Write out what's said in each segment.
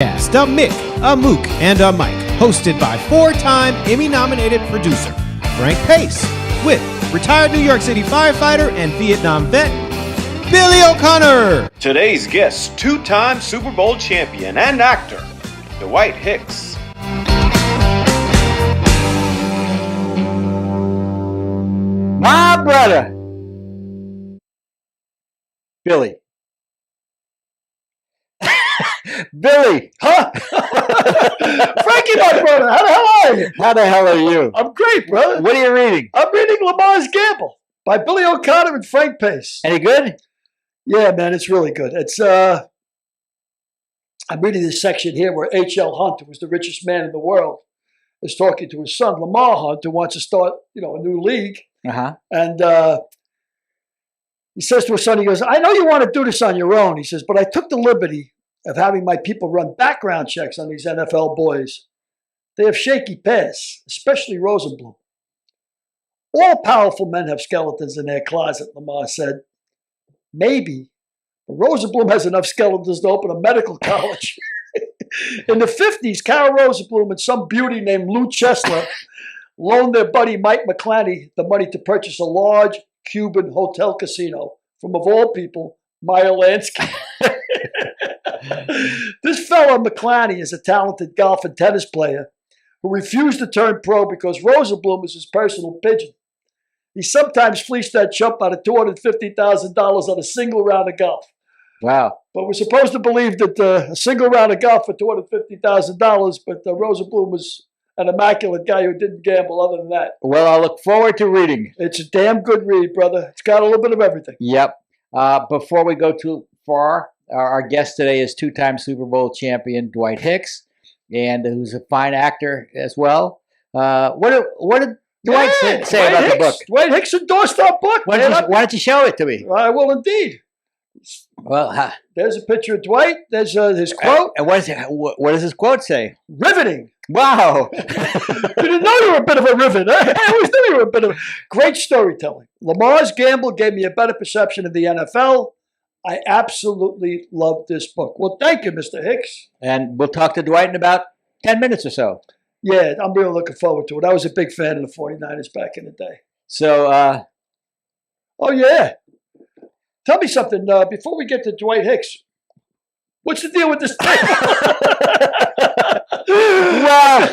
Cast, a Mick, a Mook, and a Mike, hosted by four-time Emmy-nominated producer Frank Pace, with retired New York City firefighter and Vietnam vet Billy O'Connor. Today's guest, two-time Super Bowl champion and actor, Dwight Hicks. My brother, Billy. Billy, huh? Frankie, my brother, how the hell are you? How the hell are you? I'm great, brother. What are you reading? I'm reading Lamar's Gamble by Billy O'Connor and Frank Pace. Any good? Yeah, man, it's really good. It's I'm reading this section here where H.L. Hunt, who was the richest man in the world, is talking to his son, Lamar Hunt, who wants to start, a new league. Uh-huh. And he says to his son, he goes, I know you want to do this on your own. He says, but I took the liberty of having my people run background checks on these NFL boys. They have shaky past, especially Rosenblum. All powerful men have skeletons in their closet, Lamar said. Maybe, but Rosenblum has enough skeletons to open a medical college. In the 50s, Carol Rosenblum and some beauty named Lou Chesler loaned their buddy Mike McClaney the money to purchase a large Cuban hotel casino from, of all people, Meyer Lansky. This fellow McClaney is a talented golf and tennis player who refused to turn pro because Rosenblum is his personal pigeon. He sometimes fleeced that chump out of $250,000 on a single round of golf. Wow. But we're supposed to believe that a single round of golf for $250,000, but Rosenblum was an immaculate guy who didn't gamble other than that. Well, I look forward to reading. It's a damn good read, brother. It's got a little bit of everything. Yep. Before we go too far, our guest today is two-time Super Bowl champion Dwight Hicks, and who's a fine actor as well. What did Dwight say about the book? Dwight Hicks endorsed our book. Why don't you show it to me? I will indeed. Well, there's a picture of Dwight. There's his quote. And what does his quote say? Riveting. Wow. You didn't know you were a bit of a rivet. I always knew you were a bit of great storytelling. Lamar's Gamble gave me a better perception of the NFL. I absolutely love this book. Well, thank you, Mr. Hicks. And we'll talk to Dwight in about 10 minutes or so. Yeah, I'm really looking forward to it. I was a big fan of the 49ers back in the day. So, oh, yeah. Tell me something before we get to Dwight Hicks. What's the deal with this table? Wow.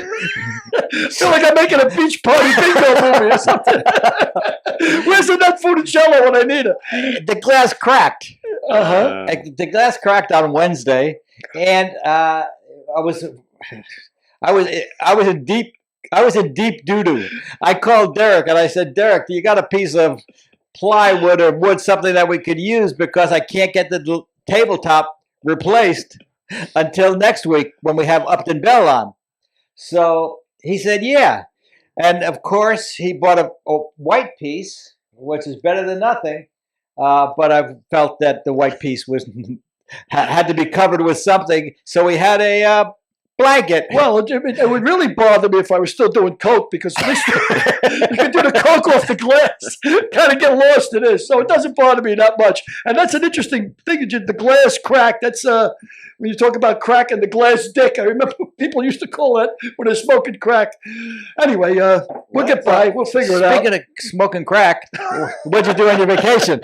I feel like I'm making a beach party bingo movie or something. Where's the nut food and jello when I need it? The glass cracked. Uh-huh. The glass cracked on Wednesday, and I was in deep doo-doo. I called Derek and I said, Derek, you got a piece of plywood or wood, something that we could use, because I can't get the tabletop replaced until next week when we have Upton Bell on. So he said, yeah. And of course, he bought a white piece, which is better than nothing. But I felt that the white piece was had to be covered with something. So we had a blanket. Well, it would really bother me if I was still doing coke, because at least you can do the coke off the glass. Kind of get lost in this. So it doesn't bother me that much. And that's an interesting thing. The glass crack, that's when you talk about crack and the glass dick. I remember people used to call that when they're smoking crack. Anyway, we'll get by. We'll figure it out. Speaking of smoking crack, what'd you do on your vacation?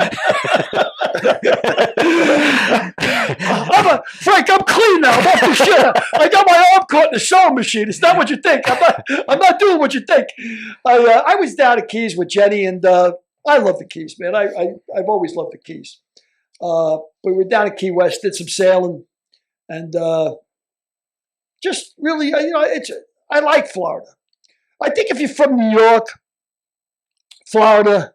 Frank, I'm clean now. I'm off the shit. I got my arm caught in the sewing machine. It's not what you think. I'm not doing what you think. I was down at Keys with Jenny, and I love the Keys, man. I've always loved the Keys. But we were down at Key West, did some sailing, and just really, I like Florida. I think if you're from New York, Florida,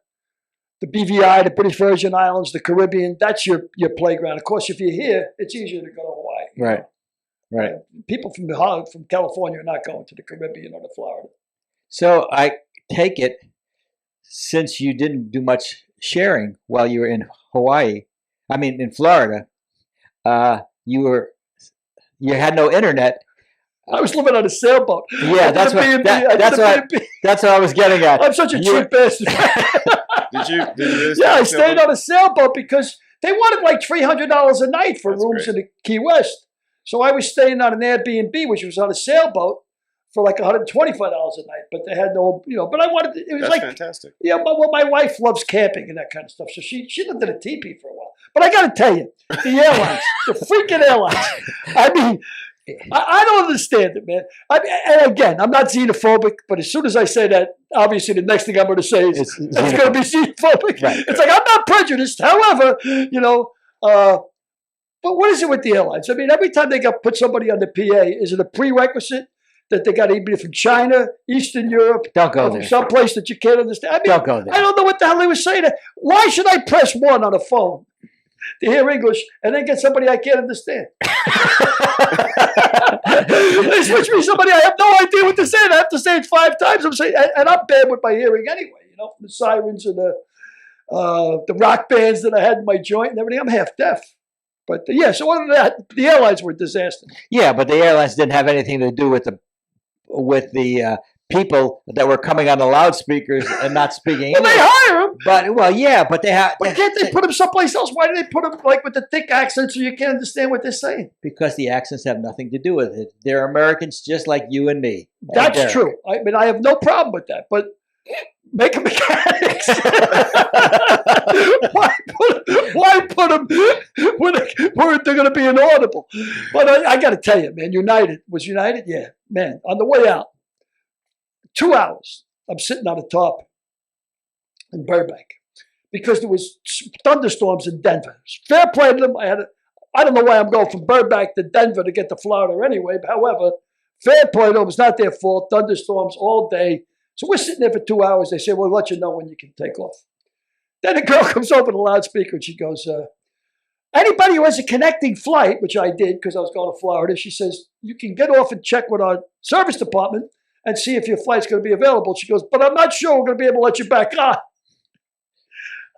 the BVI, the British Virgin Islands, the Caribbean, that's your playground. Of course, if you're here, it's easier to go to Hawaii. Right. People from California are not going to the Caribbean or to Florida. So I take it, since you didn't do much sharing while you were in Florida, you had no internet. I was living on a sailboat. Yeah, that's what I was getting at. I'm such a cheap bastard. Did you Yeah, I stayed on a sailboat because they wanted like $300 a night for That's rooms great. in the Key West. So I was staying on an Airbnb, which was on a sailboat, for like $125 a night. But they had no, but I wanted. It was That's like fantastic. Yeah, well, my wife loves camping and that kind of stuff, so she lived in a teepee for a while. But I got to tell you, the airlines, the freaking airlines. I mean, I don't understand it, man. And again, I'm not xenophobic, but as soon as I say that, obviously the next thing I'm going to say is it's going to be xenophobic. Right. It's like I'm not prejudiced. However, but what is it with the airlines? I mean, every time they got put somebody on the PA, is it a prerequisite that they got to be from China, Eastern Europe, Don't go or there. from someplace that you can't understand? I mean, Don't go there. I don't know what the hell he was saying. Why should I press 1 on a phone to hear English and then get somebody I can't understand? They switch me somebody I have no idea what they're saying. I have to say it 5 times. I'm saying, and I'm bad with my hearing anyway. From the sirens and the rock bands that I had in my joint and everything. I'm half deaf. But so other than that, the airlines were a disaster. Yeah, but the airlines didn't have anything to do with the people that were coming on the loudspeakers and not speaking Well, English. they hire them. But they have. But can't they put them someplace else? Why do they put them like with the thick accent so you can't understand what they're saying? Because the accents have nothing to do with it. They're Americans just like you and me. That's Derek. true. I mean, I have no problem with that. But make them mechanics. why put them where they're going to be inaudible? But I got to tell you, man, United. Yeah, man, on the way out, 2 hours, I'm sitting on the top in Burbank because there was thunderstorms in Denver. Fair play to them. I don't know why I'm going from Burbank to Denver to get to Florida anyway. But however, fair play to them. It's not their fault. Thunderstorms all day. So we're sitting there for 2 hours. They say, we'll let you know when you can take off. Then a girl comes over the loudspeaker and she goes, anybody who has a connecting flight, which I did because I was going to Florida, she says, you can get off and check with our service department and see if your flight's going to be available. She goes, but I'm not sure we're going to be able to let you back on.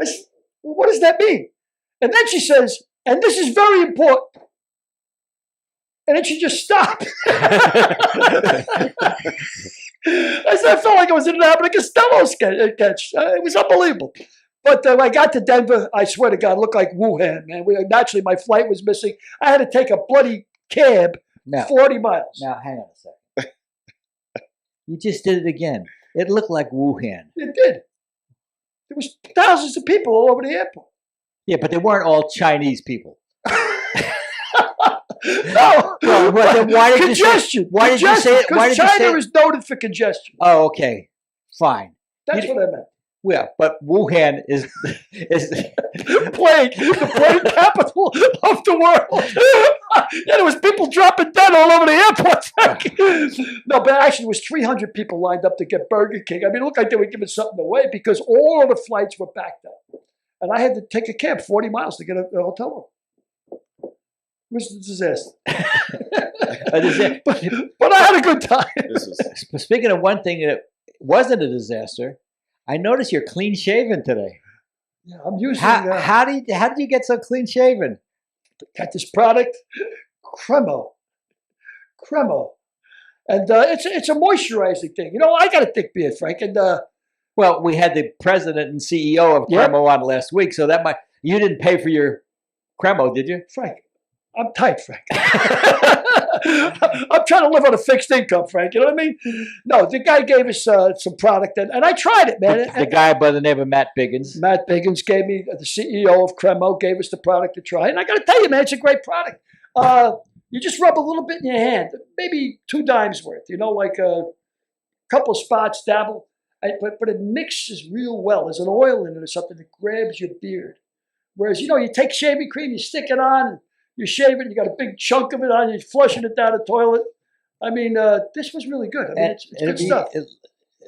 I said, well, what does that mean? And then she says, and this is very important. And then she just stopped. I said, I felt like I was in an Abbott and Costello sketch. It was unbelievable. But when I got to Denver, I swear to God, it looked like Wuhan, man. Naturally, my flight was missing. I had to take a bloody cab 40 miles. Now, hang on a second. You just did it again. It looked like Wuhan. It did. There was thousands of people all over the airport. Yeah, but they weren't all Chinese people. No. Well, then why did congestion. Why did you say it? Why Because did you say China it? is noted for congestion. Oh, okay. Fine. That's what I meant. Yeah, but Wuhan is the plague capital of the world. Yeah, there was people dropping dead all over the airport. No, but actually, there was 300 people lined up to get Burger King. I mean, it looked like they were giving something away because all of the flights were backed up, and I had to take a cab 40 miles to get a hotel room. It was a disaster. But I had a good time. Speaking of one thing that wasn't a disaster, I noticed you're clean shaven today. Yeah, I'm using. How did you get so clean shaven? Got this product, Cremo, and it's a moisturizing thing. I got a thick beard, Frank, and well, we had the president and CEO of Cremo on last week, so you didn't pay for your Cremo, did you, Frank? I'm tight, Frank. I'm trying to live on a fixed income, Frank. You know what I mean? No, the guy gave us some product, and I tried it, man. The guy by the name of Matt Biggins. Matt Biggins gave me, the CEO of Cremo, gave us the product to try. And I got to tell you, man, it's a great product. You just rub a little bit in your hand, maybe 2 dimes worth, like a couple of spots, dabble. But it mixes real well. There's an oil in it or something that grabs your beard. Whereas, you take shaving cream, you stick it on, you're shaving, you got a big chunk of it on, you're flushing it down the toilet. I mean, this was really good. I mean, it's good stuff. It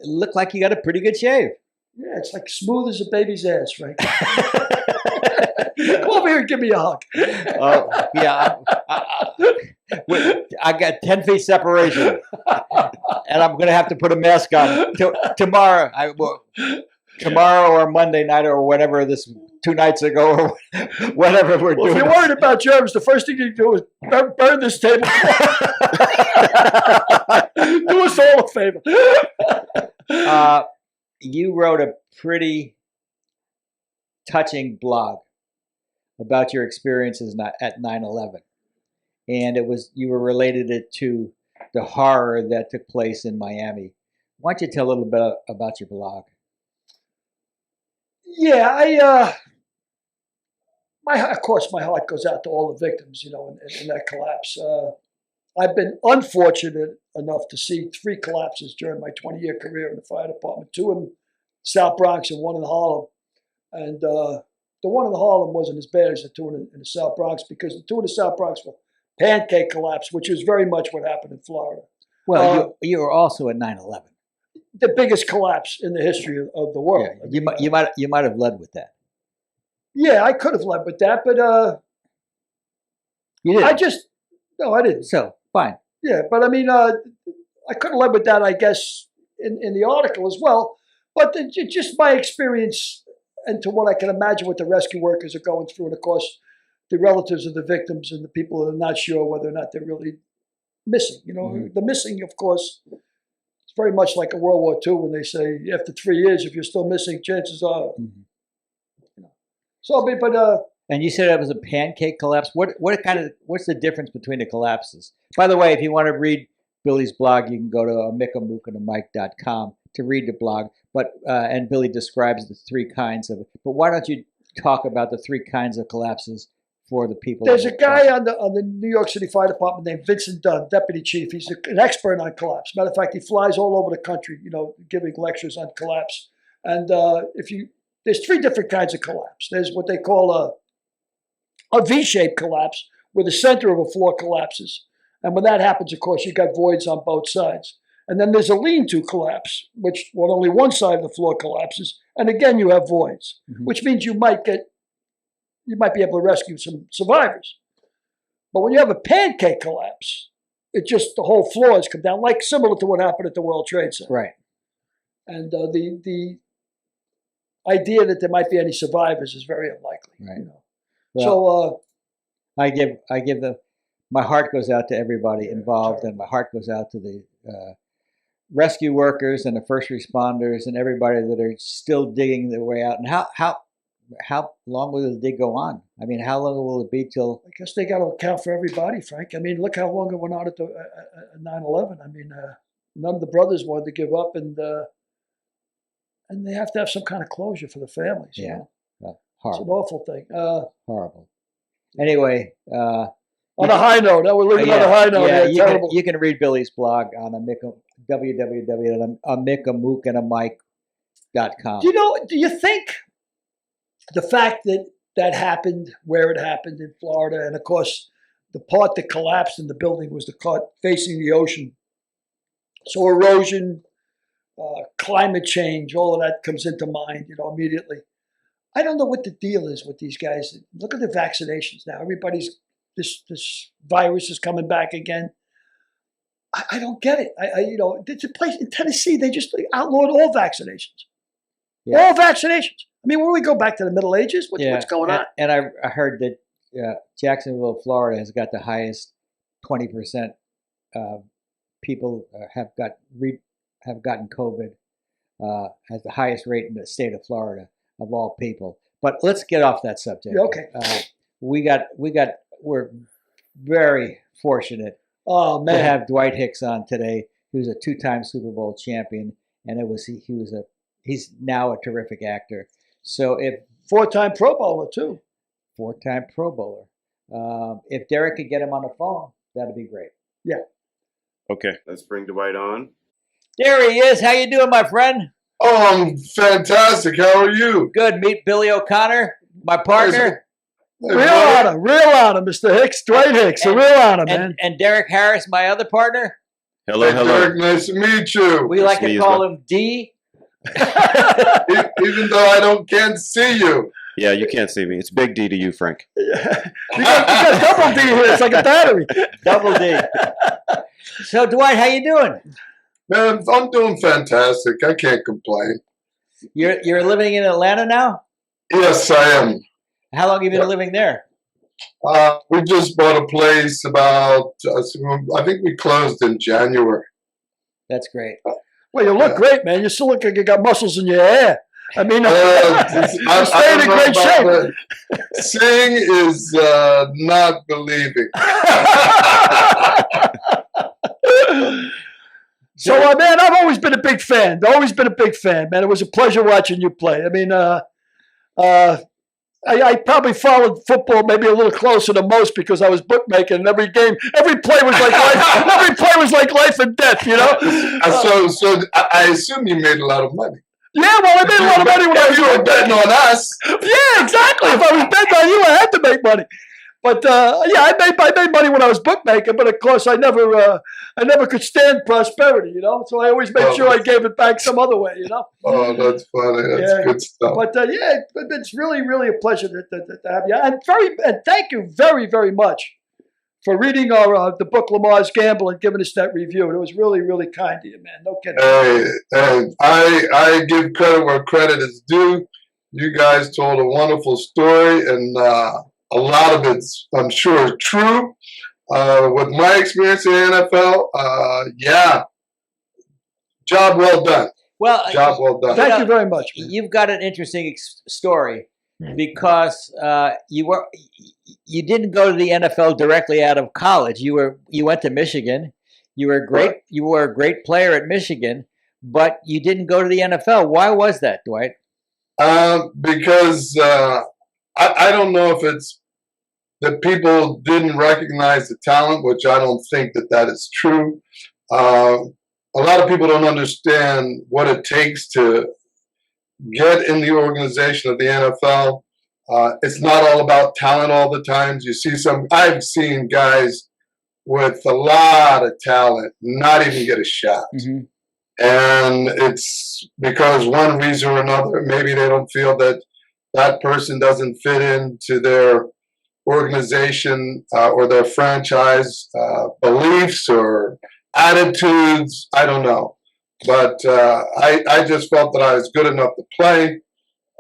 looked like you got a pretty good shave. Yeah, it's like smooth as a baby's ass, Frank. Come over here and give me a hug. Oh, yeah. I got 10 feet separation. And I'm going to have to put a mask on. Tomorrow, tomorrow or Monday night or whatever, this 2 nights ago or whatever we're doing. If you're worried about germs, the first thing you do is burn this table. Do us all a favor. You wrote a pretty touching blog about your experiences at 9/11. and you were related it to the horror that took place in Miami. Why don't you tell a little bit about your blog? Yeah, of course, my heart goes out to all the victims, in that collapse. I've been unfortunate enough to see 3 collapses during my 20-year career in the fire department, 2 in South Bronx and 1 in Harlem. And the one in the Harlem wasn't as bad as the 2 in the South Bronx, because the 2 in the South Bronx were pancake collapse, which is very much what happened in Florida. Well, you were also at 9/11. The biggest collapse in the history of the world. Yeah, you might have led with that. Yeah, I could have led with that, but You didn't. No, I didn't. So fine. Yeah, but I mean, I could have led with that, I guess, in the article as well. But just my experience and to what I can imagine what the rescue workers are going through, and of course, the relatives of the victims and the people that are not sure whether or not they're really missing. The missing, of course, it's very much like in World War II when they say after 3 years, if you're still missing, chances are. So, but and you said it was a pancake collapse. What's the difference between the collapses? By the way, if you want to read Billy's blog, you can go to amikamookandamike.com to read the blog. But and Billy describes the 3 kinds of it. But why don't you talk about the 3 kinds of collapses for the people? There's a guy on the New York City Fire Department named Vincent Dunn, deputy chief. He's an expert on collapse. Matter of fact, he flies all over the country, giving lectures on collapse. And there's 3 different kinds of collapse. There's what they call a V-shaped collapse, where the center of a floor collapses. And when that happens, of course, you've got voids on both sides. And then there's a lean-to collapse, when only one side of the floor collapses. And again, you have voids, which means you might be able to rescue some survivors. But when you have a pancake collapse, it just, the whole floor has come down, like similar to what happened at the World Trade Center. Right. And the idea that there might be any survivors is very unlikely. Right. Well, so my heart goes out to everybody involved, and my heart goes out to the rescue workers and the first responders and everybody that are still digging their way out. And how long will the dig go on? I mean, how long will it be till? I guess they got to account for everybody, Frank. I mean, look how long it went on at 9/11. I mean, none of the brothers wanted to give up, and they have to have some kind of closure for the families. Yeah, it's an awful thing. Horrible. Anyway, on a high note, we're leaving on a high note. Yeah, you can read Billy's blog on www.amikamookandamike.com. Do you think the fact that happened where it happened in Florida, and of course the part that collapsed in the building was the part facing the ocean, so erosion, climate change, all of that comes into mind, immediately. I don't know what the deal is with these guys. Look at the vaccinations now. This virus is coming back again. I don't get it. It's a place in Tennessee, they just outlawed all vaccinations. Yeah. All vaccinations. I mean, when we go back to the Middle Ages, what's going on? And I heard that Jacksonville, Florida has got the highest 20% people have gotten COVID, has the highest rate in the state of Florida of all people. But let's get off that subject. Yeah, okay. We're very fortunate to have Dwight Hicks on today, who's a 2-time Super Bowl champion, and he's now a terrific actor. So 4-time Pro Bowler too. 4-time Pro Bowler. If Derek could get him on the phone, that'd be great. Yeah. Okay, let's bring Dwight on. There he is. How you doing, my friend? Oh, I'm fantastic. How are you? Good. Meet Billy O'Connor, my partner. Real honor, Mr. Hicks, Dwight Hicks. A real honor, man. And Derek Harris, my other partner. Hello. Derek, nice to meet you. We like to call him D. Even though can't see you. Yeah, you can't see me. It's Big D to you, Frank. You got double D here. It's like a battery. Double D. So, Dwight, how you doing? Man, I'm doing fantastic. I can't complain. You're living in Atlanta now? Yes, I am. How long have you been living there? We just bought a place about, I think we closed in January. That's great. Well, you look great, man. You still look like you got muscles in your hair. I mean, I'm staying in great shape. Seeing is not believing. So, man, I've always been a big fan. Always been a big fan, man. It was a pleasure watching you play. I mean, I probably followed football maybe a little closer than most because I was bookmaking, and every play was like life. Every play was like life and death, you know. So I assume you made a lot of money. Yeah, well, I made a lot of money when you were betting on us. Yeah, exactly. If I was betting on you, I had to make money. But yeah, I made money when I was bookmaking, but of course I never could stand prosperity, you know. So I always made sure I gave it back some other way, you know. Oh, that's funny. That's good stuff. But yeah, it's really, really a pleasure to have you, and thank you very, very much for reading the book Lamar's Gamble and giving us that review. It was really, really kind of you, man. No kidding. Hey, I give credit where credit is due. You guys told a wonderful story, and a lot of it's, I'm sure, true. With my experience in the NFL, yeah, job well done. Well, job well done. Thank you very much, man. You've got an interesting story because you didn't go to the NFL directly out of college. You went to Michigan. You were great. Right. You were a great player at Michigan, but you didn't go to the NFL. Why was that, Dwight? Because I don't know if it's that people didn't recognize the talent, which I don't think that is true. A lot of people don't understand what it takes to get in the organization of the NFL. It's not all about talent all the time. I've seen guys with a lot of talent not even get a shot. Mm-hmm. And it's because one reason or another, maybe they don't feel that person doesn't fit into their organization or their franchise beliefs or attitudes. I don't know. But I just felt that I was good enough to play.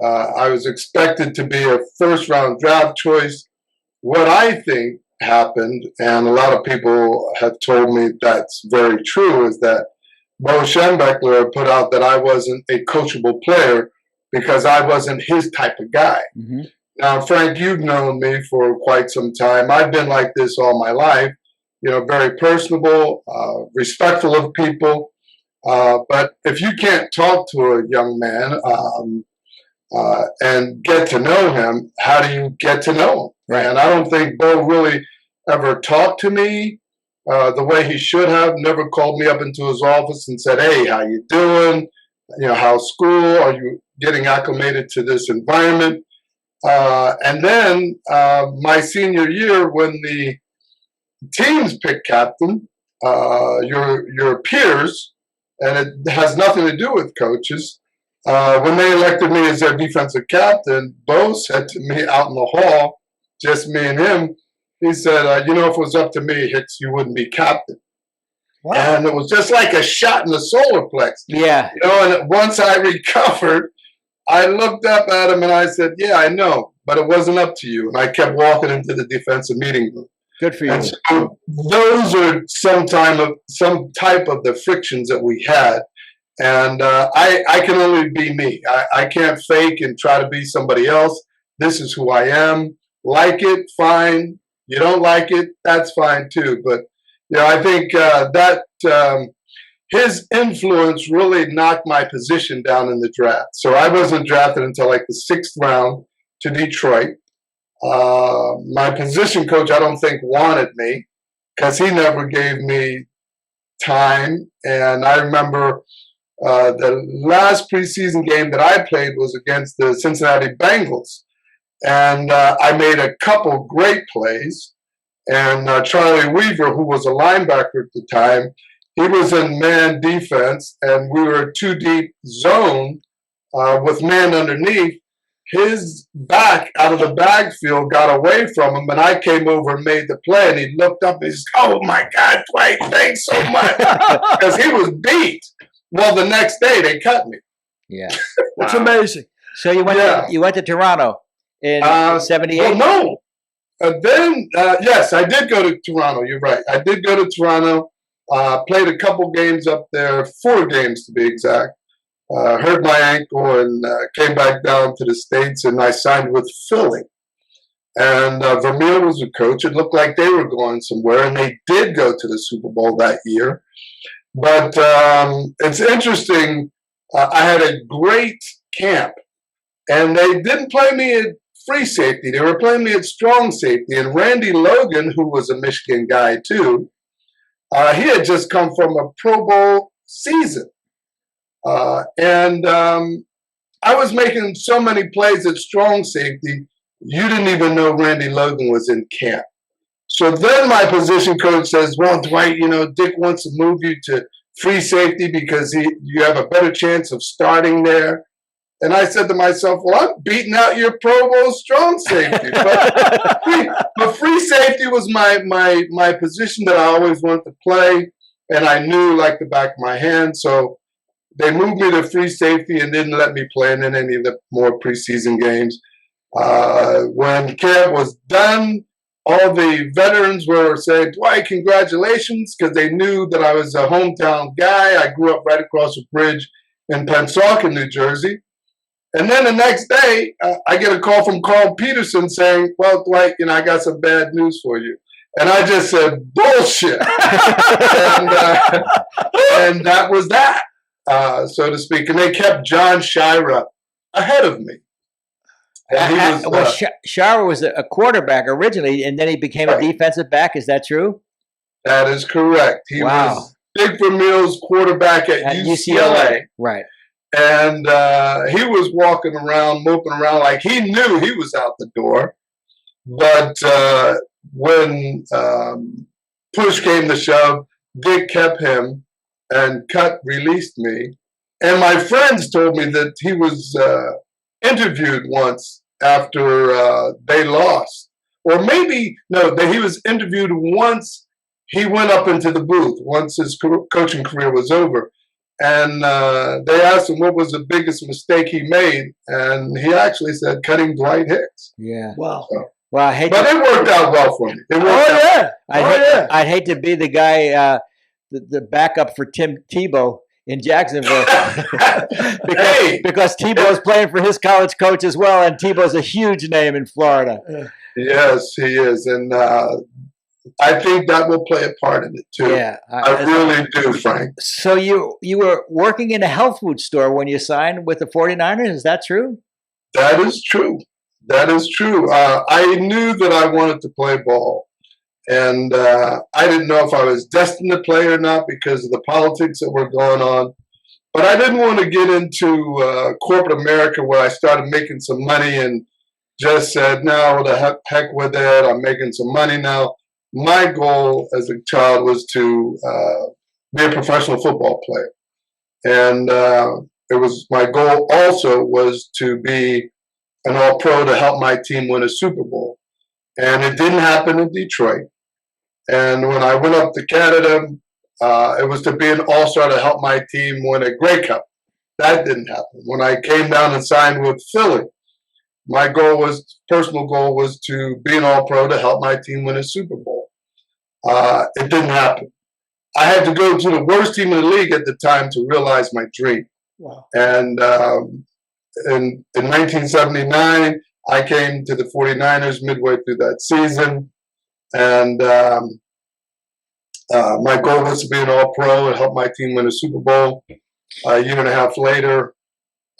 I was expected to be a first-round draft choice. What I think happened, and a lot of people have told me that's very true, is that Bo Schembechler put out that I wasn't a coachable player because I wasn't his type of guy. Mm-hmm. Now, Frank, you've known me for quite some time. I've been like this all my life, very personable, respectful of people. But if you can't talk to a young man and get to know him, how do you get to know him? Right. And I don't think Bo really ever talked to me the way he should have. Never called me up into his office and said, "Hey, how you doing? How's school? Are you getting acclimated to this environment?" And then my senior year, when the teams pick captain, your peers, and it has nothing to do with coaches, when they elected me as their defensive captain, Bo said to me out in the hall, just me and him, he said, if it was up to me, Hicks, you wouldn't be captain. Wow. And it was just like a shot in the solar plex. Yeah. And once I recovered, I looked up at him and I said, "Yeah, I know, but it wasn't up to you." And I kept walking into the defensive meeting room. Good for you. And so those are some type of the frictions that we had. And I can only be me. I can't fake and try to be somebody else. This is who I am. Like it, fine. You don't like it, that's fine too. But I think that his influence really knocked my position down in the draft. So I wasn't drafted until like the 6th round to Detroit. My position coach, I don't think, wanted me because he never gave me time. And I remember the last preseason game that I played was against the Cincinnati Bengals. And I made a couple great plays. And Charlie Weaver, who was a linebacker at the time, he was in man defense, and we were 2-deep zone with man underneath. His back out of the backfield got away from him, and I came over and made the play, and he looked up and he said, "Oh, my God, Dwight, thanks so much." Because he was beat. Well, the next day, they cut me. Yeah. That's amazing. So you went to Toronto in 78? Well, no. Then, yes, I did go to Toronto. You're right. I did go to Toronto. Played a couple games up there, 4 games to be exact. hurt my ankle and came back down to the States, and I signed with Philly. And Vermeer was the coach. It looked like they were going somewhere, and they did go to the Super Bowl that year. But it's interesting. I had a great camp, and they didn't play me at free safety. They were playing me at strong safety. And Randy Logan, who was a Michigan guy too, he had just come from a Pro Bowl season. And I was making so many plays at strong safety, you didn't even know Randy Logan was in camp. So then my position coach says, well, Dwight, Dick wants to move you to free safety because you have a better chance of starting there. And I said to myself, well, I'm beating out your Pro Bowl strong safety. But free safety was my position that I always wanted to play, and I knew like the back of my hand. So they moved me to free safety and didn't let me play in any of the more preseason games. When camp was done, all the veterans were saying, Dwight, congratulations, because they knew that I was a hometown guy. I grew up right across the bridge in Pennsauken, New Jersey. And then the next day, I get a call from Carl Peterson saying, well, Dwight, I got some bad news for you. And I just said, bullshit. and that was that, so to speak. And they kept John Shira ahead of me. And he was, Shira was a quarterback originally, and then he became a defensive back. Is that true? That is correct. He was Dick Vermeer's quarterback at UCLA. Right. And he was walking around, moping around like he knew he was out the door. But when push came to shove, Dick kept him and released me. And my friends told me that he was interviewed once after they lost. Or maybe, no, that he was interviewed once he went up into the booth, once his coaching career was over. And they asked him what was the biggest mistake he made, and he actually said cutting Dwight Hicks. Yeah. Wow. So, well, it worked out well for me. I'd hate to be the guy, the backup for Tim Tebow in Jacksonville, because Tebow's playing for his college coach as well, and Tebow's a huge name in Florida. Yes, he is, and I think that will play a part in it too. Yeah, I really do, Frank. So you were working in a health food store when you signed with the 49ers. Is that true? That is true. That is true. I knew that I wanted to play ball, and I didn't know if I was destined to play or not because of the politics that were going on. But I didn't want to get into corporate America where I started making some money and just said, no, the heck with it. I'm making some money now. My goal as a child was to be a professional football player. And it was my goal also was to be an all-pro to help my team win a Super Bowl. And it didn't happen in Detroit. And when I went up to Canada, it was to be an all-star to help my team win a Grey Cup. That didn't happen. When I came down and signed with Philly, my personal goal was to be an all-pro to help my team win a Super Bowl. It didn't happen. I had to go to the worst team in the league at the time to realize my dream. Wow. And in 1979, I came to the 49ers midway through that season. And my goal was to be an all-pro and help my team win a Super Bowl. A year and a half later,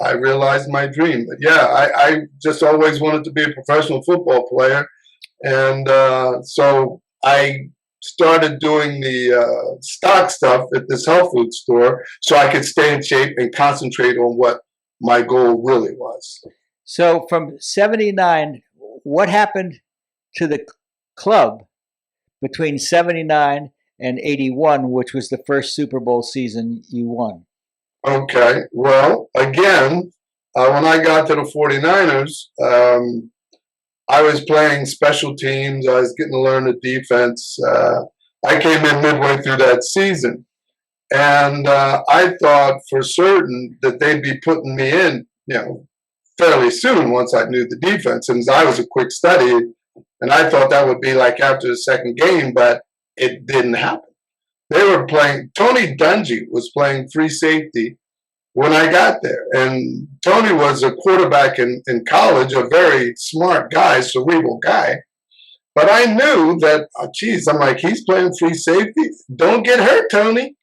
I realized my dream. But yeah, I just always wanted to be a professional football player. And so I started doing the stock stuff at this health food store so I could stay in shape and concentrate on what my goal really was. So from 79, what happened to the club between 79 and 81, which was the first Super Bowl season you won? Okay, well, again, when I got to the 49ers, I was playing special teams. I was getting to learn the defense. I came in midway through that season. And I thought for certain that they'd be putting me in, fairly soon once I knew the defense. And I was a quick study. And I thought that would be like after the second game, but it didn't happen. They were playing, Tony Dungy was playing free safety when I got there. And Tony was a quarterback in college, a very smart guy, cerebral guy. But I knew that, I'm like, he's playing free safety. Don't get hurt, Tony.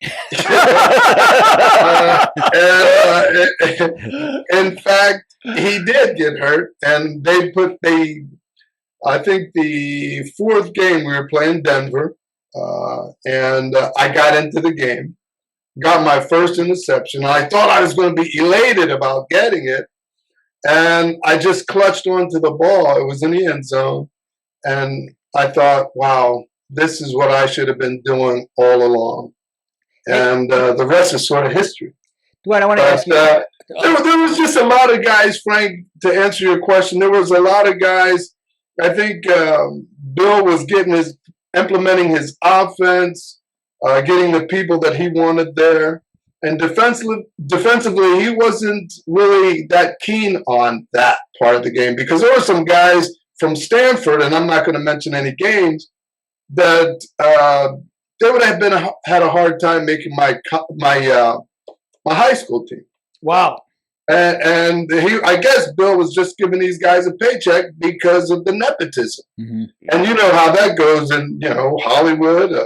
In fact, he did get hurt. And I think the fourth game we were playing Denver, and I got into the game, got my first interception. I thought I was going to be elated about getting it. And I just clutched onto the ball. It was in the end zone. And I thought, wow, this is what I should have been doing all along. And the rest is sort of history. Dwight, I want to ask you. There was just a lot of guys, Frank, to answer your question. There was a lot of guys. I think Bill was implementing his offense, getting the people that he wanted there. And defensively, he wasn't really that keen on that part of the game because there were some guys from Stanford, and I'm not going to mention any games, that they would have had a hard time making my high school team. Wow. And I guess Bill was just giving these guys a paycheck because of the nepotism. Mm-hmm. And you know how that goes in, Hollywood,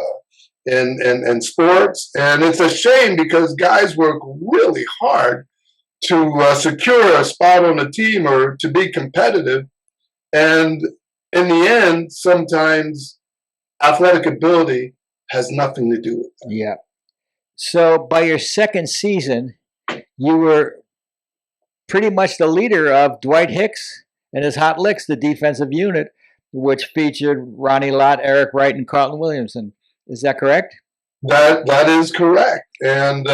and sports. And it's a shame because guys work really hard to secure a spot on a team or to be competitive. And in the end, sometimes athletic ability has nothing to do with that. Yeah. So by your second season, you were pretty much the leader of Dwight Hicks and his Hot Licks, the defensive unit, which featured Ronnie Lott, Eric Wright, and Carlton Williamson. Is that correct? That is correct. And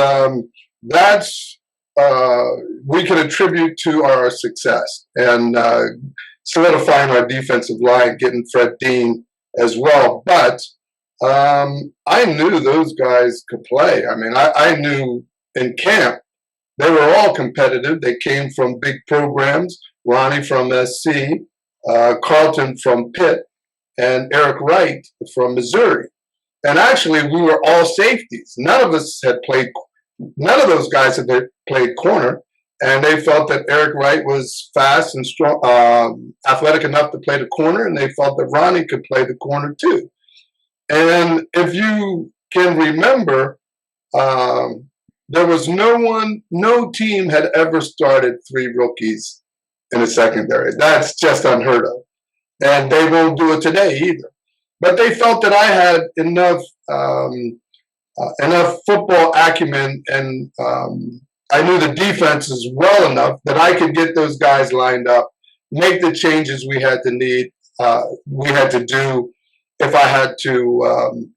that's we can attribute to our success and solidifying our defensive line, getting Fred Dean as well. But I knew those guys could play. I mean, I knew in camp they were all competitive. They came from big programs. Ronnie from SC, Carlton from Pitt, and Eric Wright from Missouri. And actually, we were all safeties. None of those guys had played corner. And they felt that Eric Wright was fast and strong, athletic enough to play the corner, and they felt that Ronnie could play the corner too. And if you can remember, there was no team had ever started 3 rookies in the secondary. That's just unheard of. And they won't do it today either. But they felt that I had enough football acumen and I knew the defenses well enough that I could get those guys lined up, make the changes we had to do if I had to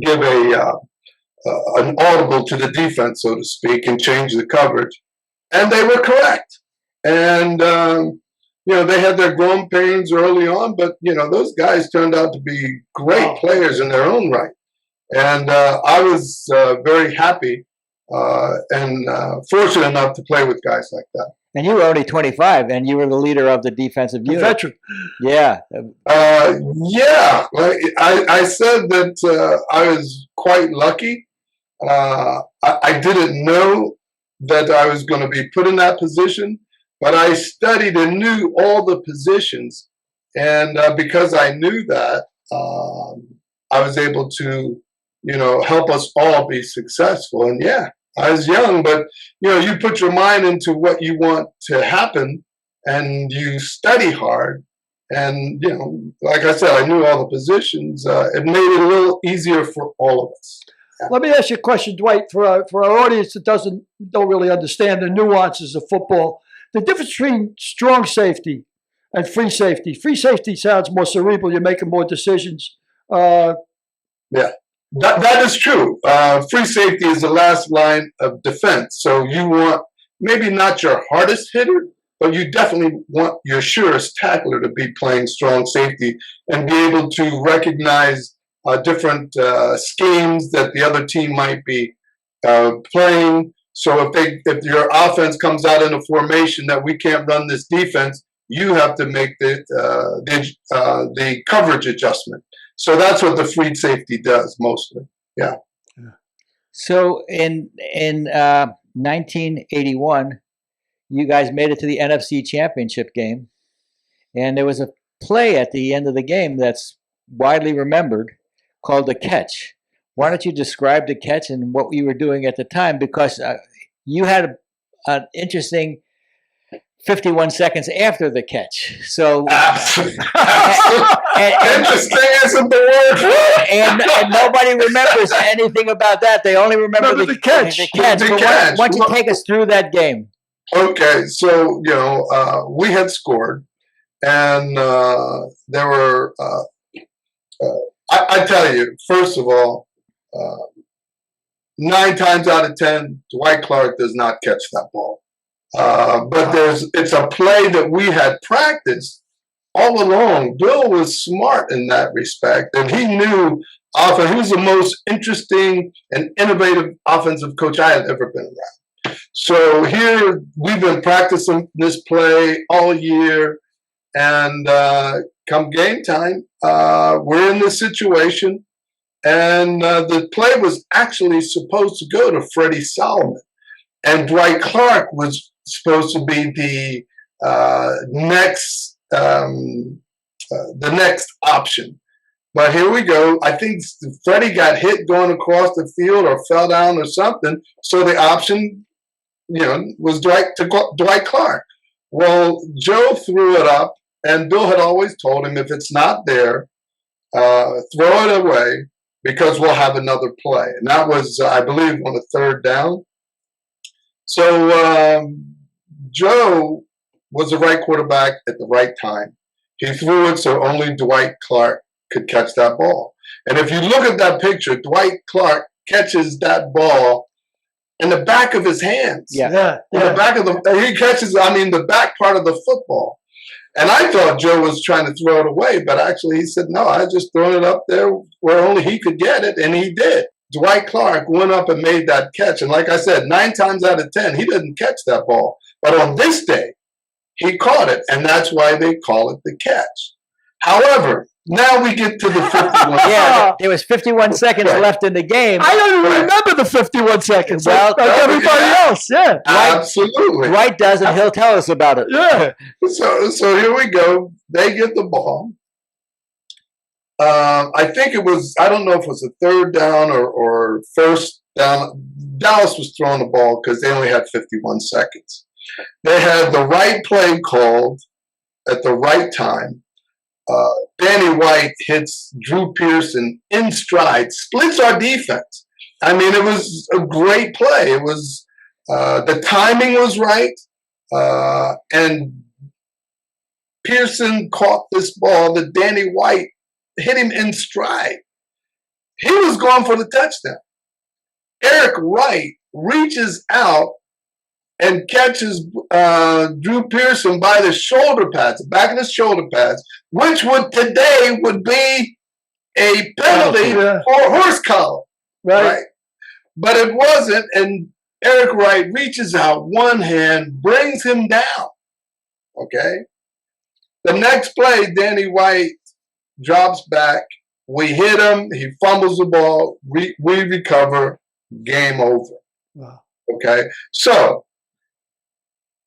give an audible to the defense, so to speak, and change the coverage. And they were correct. And, they had their growing pains early on, but, those guys turned out to be great players in their own right. And I was very happy and fortunate enough to play with guys like that. And you were only 25, and you were the leader of the defensive unit. Veteran. Yeah. Yeah. I said that I was quite lucky. I didn't know that I was going to be put in that position, but I studied and knew all the positions. And because I knew that, I was able to, help us all be successful. And yeah, I was young, but you put your mind into what you want to happen and you study hard. And, like I said, I knew all the positions. It made it a little easier for all of us. Yeah. Let me ask you a question, Dwight, for our audience that don't really understand the nuances of football. The difference between strong safety and free safety. Free safety sounds more cerebral. You're making more decisions. Yeah. That is true. Free safety is the last line of defense. So you want maybe not your hardest hitter, but you definitely want your surest tackler to be playing strong safety and be able to recognize different schemes that the other team might be playing. So if your offense comes out in a formation that we can't run this defense, you have to make the coverage adjustment. So that's what the free safety does mostly. Yeah. So in 1981, you guys made it to the NFC Championship game, and there was a play at the end of the game that's widely remembered called the catch. Why don't you describe the catch and what you were doing at the time? Because you had an interesting 51 seconds after the catch. So Interesting isn't the word. and nobody remembers anything about that. They only remember the catch. The catch. The But catch. why don't you take us through that game? Okay, so we had scored, and there were. I tell you, first of all, 9 times out of 10, Dwight Clark does not catch that ball. But it's a play that we had practiced all along. Bill was smart in that respect, and he knew offense. He was the most interesting and innovative offensive coach I had ever been around. So here we've been practicing this play all year, and come game time, we're in this situation, and the play was actually supposed to go to Freddie Solomon, and Dwight Clark was supposed to be the next option. But here we go. I think Freddie got hit going across the field or fell down or something. So the option, was Dwight Clark. Well, Joe threw it up, and Bill had always told him, if it's not there, throw it away because we'll have another play. And that was, I believe, on the 3rd down. So Joe was the right quarterback at the right time. He threw it so only Dwight Clark could catch that ball. And if you look at that picture, Dwight Clark catches that ball in the back of his hands. Yeah. The back of he catches, the back part of the football. And I thought Joe was trying to throw it away, but actually he said, no, I just thrown it up there where only he could get it, and he did. Dwight Clark went up and made that catch. And like I said, 9 times out of 10, he didn't catch that ball. But on this day, he caught it, and that's why they call it the catch. However, now we get to the 51. Yeah, there was 51 seconds left in the game. I don't even remember the 51 seconds. Well, like everybody else, yeah. Absolutely. Dwight does, and he'll tell us about it. Yeah. So here we go. They get the ball. I think it was, I don't know if it was a 3rd down or 1st down. Dallas was throwing the ball because they only had 51 seconds. They had the right play called at the right time. Danny White hits Drew Pearson in stride, splits our defense. It was a great play. It was, the timing was right, and Pearson caught this ball that Danny White hit him in stride. He was going for the touchdown. Eric Wright reaches out and catches Drew Pearson by the shoulder pads, the back of the shoulder pads, which today would be a penalty for a horse collar. Right? But it wasn't, and Eric Wright reaches out one hand, brings him down. Okay? The next play, Danny White drops back. We hit him. He fumbles the ball. We recover. Game over. Wow. Okay? So,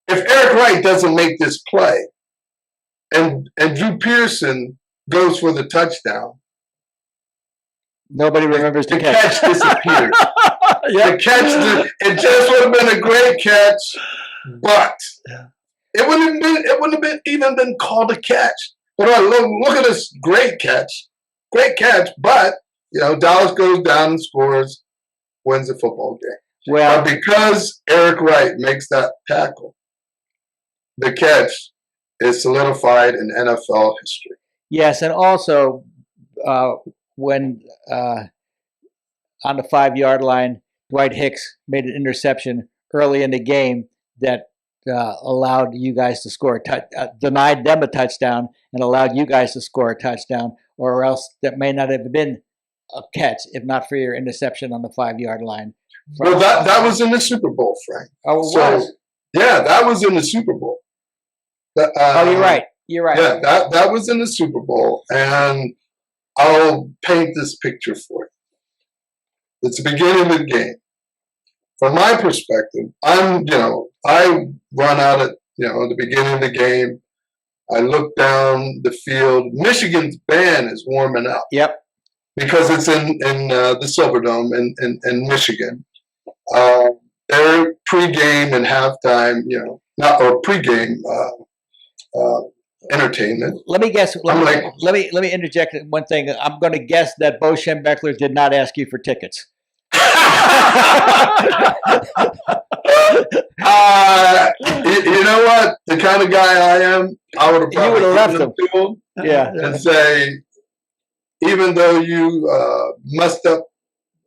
if Eric Wright doesn't make this play and Drew Pearson goes for the touchdown, nobody remembers the catch disappeared. The catch, it just would have been a great catch, but it wouldn't have even been called a catch. But look at this great catch, but Dallas goes down and scores, wins the football game. Well, but because Eric Wright makes that tackle, the catch is solidified in NFL history. Yes, and also when on the 5-yard line, Dwight Hicks made an interception early in the game that allowed you guys to score denied them a touchdown and allowed you guys to score a touchdown, or else that may not have been a catch if not for your interception on the 5-yard line. Well, that was in the Super Bowl, Frank. Oh, it was? Yeah, that was in the Super Bowl. You're right. You're right. Yeah, that was in the Super Bowl, and I'll paint this picture for you. It's the beginning of the game. from my perspective, I run out at the beginning of the game. I look down the field. Michigan's band is warming up. Yep. Because it's in the Silverdome in Michigan. Their pregame and halftime, pregame entertainment. Let me guess. Let me interject one thing. I'm going to guess that Bo Schembechler did not ask you for tickets. You know what? The kind of guy I am, I would have probably left him. And say, even though you messed up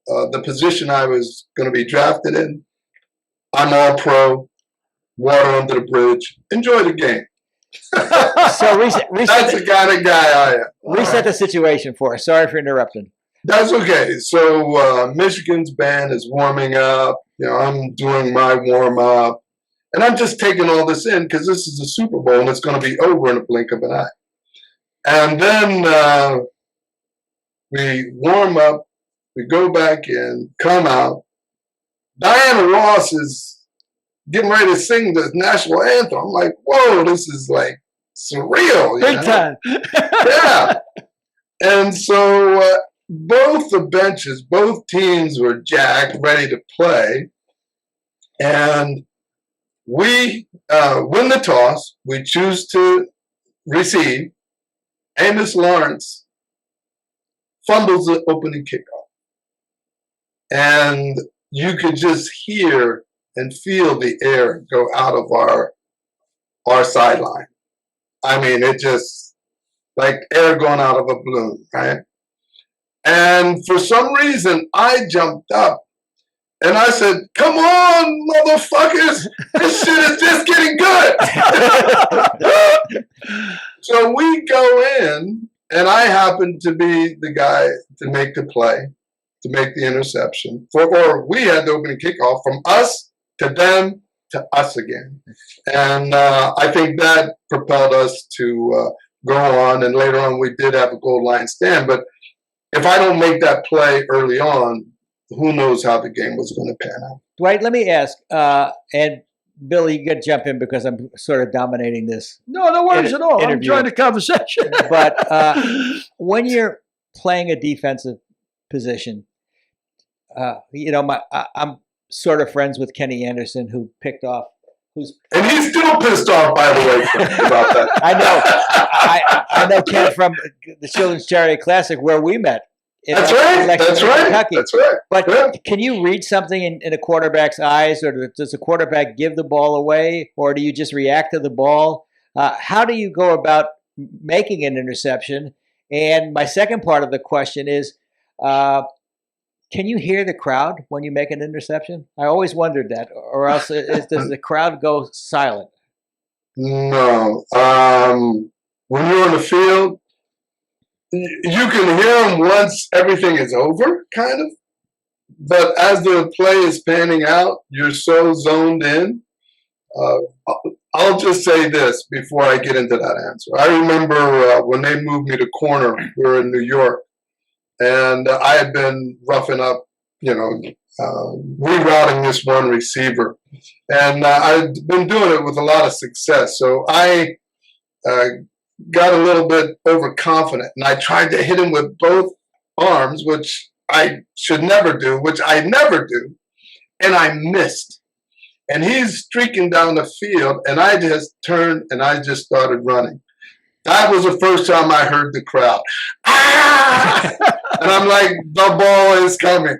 the position I was going to be drafted in, I'm all pro, water under the bridge, enjoy the game. So that's the kind of guy I am. Reset the situation for us. Sorry for interrupting. That's okay. So Michigan's band is warming up. I'm doing my warm up. And I'm just taking all this in because this is the Super Bowl and it's going to be over in a blink of an eye. And then we warm up, we go back in, come out. Diana Ross is getting ready to sing the national anthem. I'm like, whoa, this is like surreal. Big time. Yeah. And so both the benches, both teams were jacked, ready to play. And we win the toss. We choose to receive. Amos Lawrence fumbles the opening kickoff. And you could just hear and feel the air go out of our sideline. I mean, it just like air going out of a balloon, right? And for some reason, I jumped up and I said, "Come on, motherfuckers, this shit is just getting good." So we go in, and I happen to be the guy to make the play, to make the interception. Or we had the opening kickoff from us to them to us again. And I think that propelled us to go on. And later on, we did have a goal line stand. But if I don't make that play early on, who knows how the game was going to pan out. Dwight, let me ask, and Billy, you got to jump in because I'm sort of dominating this. No worries at all. I'm enjoying the conversation. But when you're playing a defensive position, I'm sort of friends with Kenny Anderson, who picked off. And he's still pissed off, by the way, about that. I know Ken from the Children's Charity Classic where we met. That's right. Kentucky. That's right. But can you read something in a quarterback's eyes, or does the quarterback give the ball away, or do you just react to the ball? How do you go about making an interception? And my second part of the question is, can you hear the crowd when you make an interception? I always wondered that. Or else does the crowd go silent? No. When you're on the field, you can hear them once everything is over, kind of. But as the play is panning out, you're so zoned in. I'll just say this before I get into that answer. I remember when they moved me to corner, we were in New York, and I had been roughing up, rerouting this one receiver. And I'd been doing it with a lot of success. So I got a little bit overconfident, and I tried to hit him with both arms, which I should never do, which I never do, and I missed. And he's streaking down the field, and I just turned and I just started running. That was the first time I heard the crowd. Ah! And I'm like, the ball is coming.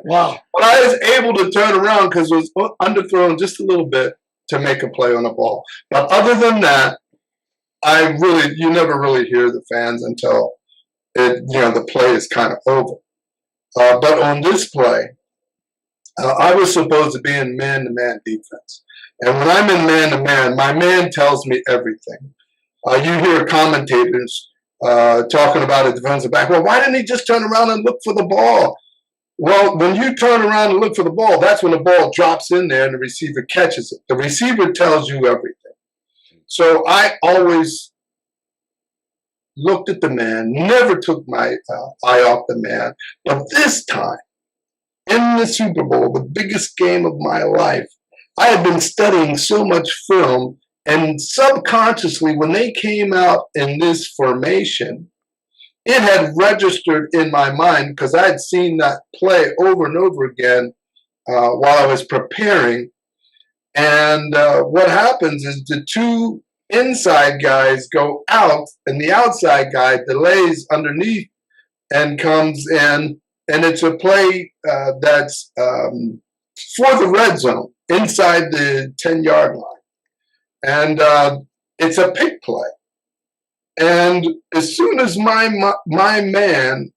Wow. But I was able to turn around because it was underthrown just a little bit to make a play on the ball. But other than that, you never really hear the fans until the play is kind of over. But on this play, I was supposed to be in man-to-man defense. And when I'm in man-to-man, my man tells me everything. You hear commentators talking about a defensive back. Well, why didn't he just turn around and look for the ball? Well, when you turn around and look for the ball, that's when the ball drops in there and the receiver catches it. The receiver tells you everything. So I always looked at the man, never took my eye off the man. But this time, in the Super Bowl, the biggest game of my life, I had been studying so much film, and subconsciously, when they came out in this formation, it had registered in my mind because I had seen that play over and over again while I was preparing. And what happens is the two inside guys go out, and the outside guy delays underneath and comes in, and it's a play that's for the red zone inside the 10-yard line. And it's a pick play. And as soon as my man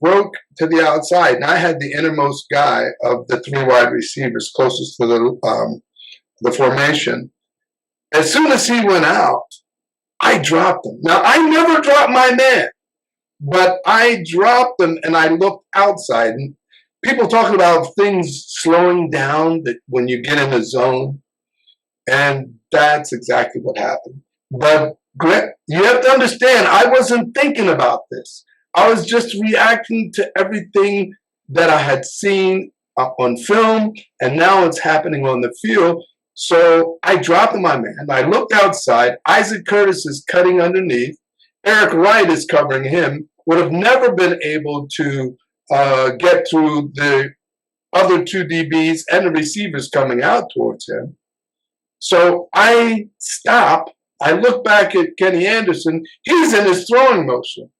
broke to the outside, and I had the innermost guy of the three wide receivers closest to the formation, as soon as he went out, I dropped him. Now, I never dropped my man, but I dropped him and I looked outside. And people talking about things slowing down that when you get in the zone, and that's exactly what happened. But you have to understand, I wasn't thinking about this. I was just reacting to everything that I had seen on film, and now it's happening on the field. So I dropped my man. I looked outside. Isaac Curtis is cutting underneath. Eric Wright is covering him. Would have never been able to get through the other two DBs and the receivers coming out towards him. So I stop. I look back at Kenny Anderson. He's in his throwing motion.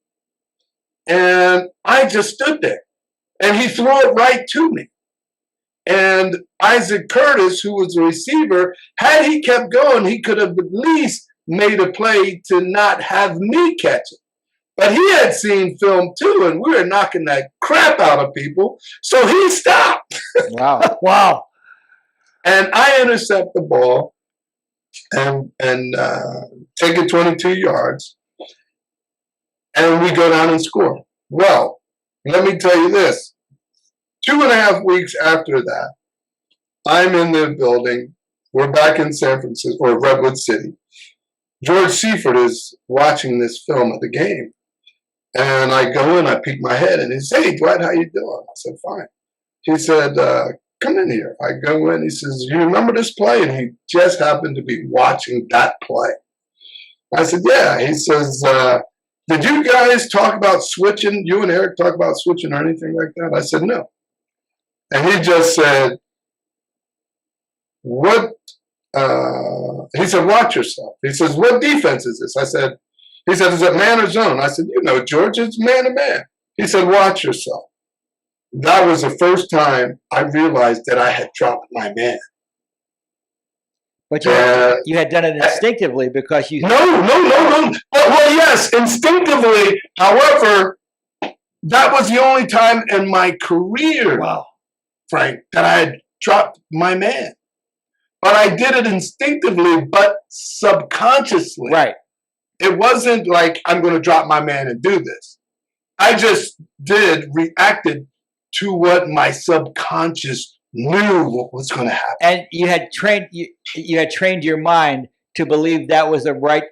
And I just stood there. And he threw it right to me. And Isaac Curtis, who was the receiver, had he kept going, he could have at least made a play to not have me catch it. But he had seen film too, and we were knocking that crap out of people. So he stopped. Wow. Wow. And I intercept the ball and take it 22 yards. And we go down and score. Well, let me tell you this. 2.5 weeks after that, I'm in the building. We're back in San Francisco, or Redwood City. George Seifert is watching this film of the game. And I go in, I peek my head, and he says, "Hey, Dwight, how you doing?" I said, "Fine." He said, "Come in here." I go in, he says, "You remember this play?" And he just happened to be watching that play. I said, "Yeah." He says, "Did you guys talk about switching? You and Eric talk about switching or anything like that?" I said, "No." And he just said, "What?" He said, "Watch yourself." He says, "What defense is this?" He said, "Is it man or zone?" I said, "You know, George, it's man to man." He said, "Watch yourself." That was the first time I realized that I had dropped my man. But you had done it instinctively because you... No. Well, yes, instinctively. However, that was the only time in my career, Wow. Frank, that I had dropped my man. But I did it instinctively, but subconsciously. Right. It wasn't like I'm going to drop my man and do this. I just reacted to what my subconscious knew what was going to happen. And you had trained your mind to believe that was the right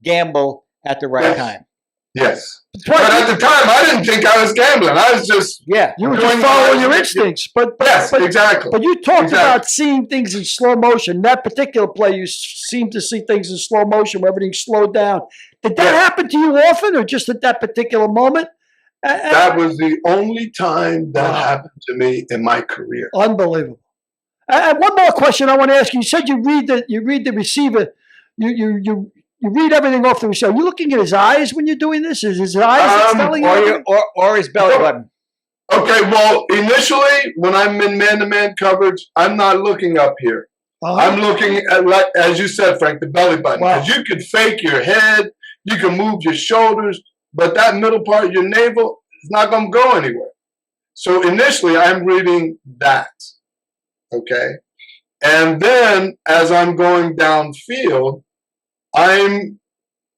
gamble at the right time. Yes. But at the time, I didn't think I was gambling. I was just... Yeah. You were just following your instincts. But exactly. But you talked about seeing things in slow motion. That particular play, you seemed to see things in slow motion where everything slowed down. Did that happen to you often, or just at that particular moment? That was the only time that happened to me in my career. Unbelievable. And one more question I want to ask you. You said you read the receiver. You read everything off the receiver. Are you looking at his eyes when you're doing this? Is his eyes that's telling you? Or his belly button? Okay, well, initially, when I'm in man-to-man coverage, I'm not looking up here. I'm looking at, like, as you said, Frank, the belly button. Because you could fake your head, you can move your shoulders, but that middle part of your navel is not going to go anywhere. So initially, I'm reading that, okay? And then, as I'm going downfield, I'm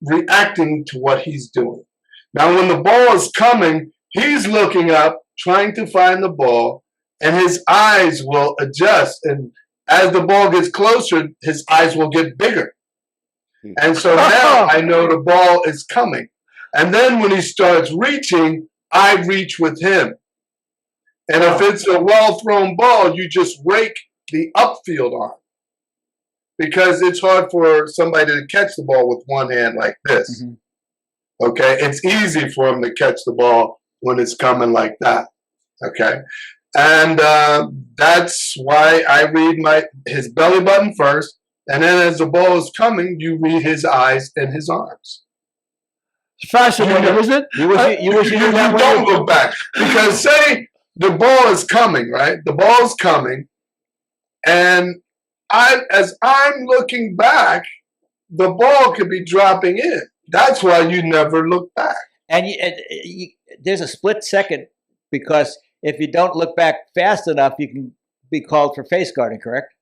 reacting to what he's doing. Now, when the ball is coming, he's looking up, trying to find the ball, and his eyes will adjust. And as the ball gets closer, his eyes will get bigger. And so now I know the ball is coming. And then when he starts reaching, I reach with him. And if it's a well-thrown ball, you just rake the upfield arm. Because it's hard for somebody to catch the ball with one hand like this. Mm-hmm. Okay? It's easy for him to catch the ball when it's coming like that. Okay? And that's why I read his belly button first. And then as the ball is coming, you read his eyes and his arms. It's fascinating, isn't it? You don't look back. Because say the ball is coming, right? The ball is coming. And as I'm looking back, the ball could be dropping in. That's why you never look back. And there's a split second, because if you don't look back fast enough, you can be called for face guarding, correct?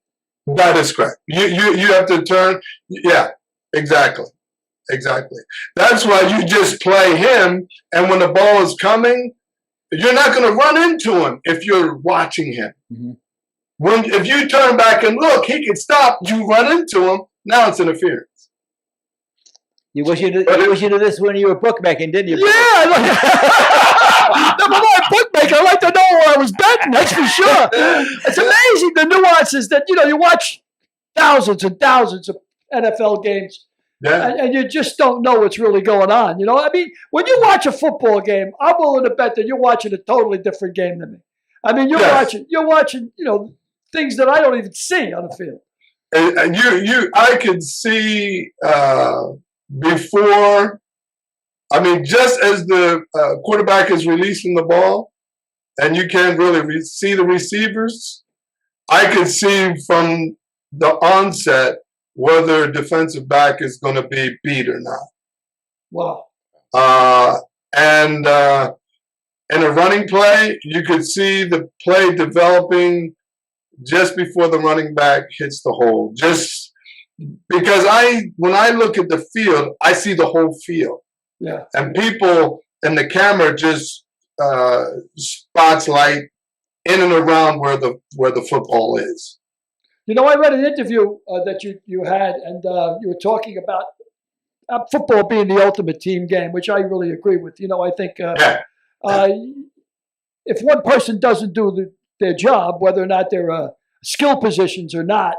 That is correct. You have to turn. Yeah, exactly. Exactly. That's why you just play him, and when the ball is coming, you're not going to run into him if you're watching him. Mm-hmm. If you turn back and look, he can stop. You run into him. Now it's interference. You wish you knew this when you were bookmaking, didn't you? Yeah. I'm a bookmaker. I like to know where I was betting. That's for sure. It's amazing the nuances that you watch thousands and thousands of NFL games. Yeah. And you just don't know what's really going on. I mean, when you watch a football game, I'm willing to bet that you're watching a totally different game than me. I mean, you're watching, things that I don't even see on the field. And I could see before. I mean, just as the quarterback is releasing the ball, and you can't really see the receivers, I could see from the onset whether a defensive back is going to be beat or not. Wow. And in a running play, you could see the play developing just before the running back hits the hole. Just because when I look at the field, I see the whole field. Yeah. And people in the camera just spots light in and around where the football is. I read an interview that you had, and you were talking about football being the ultimate team game, which I really agree with. I think if one person doesn't do their job, whether or not they're skill positions or not,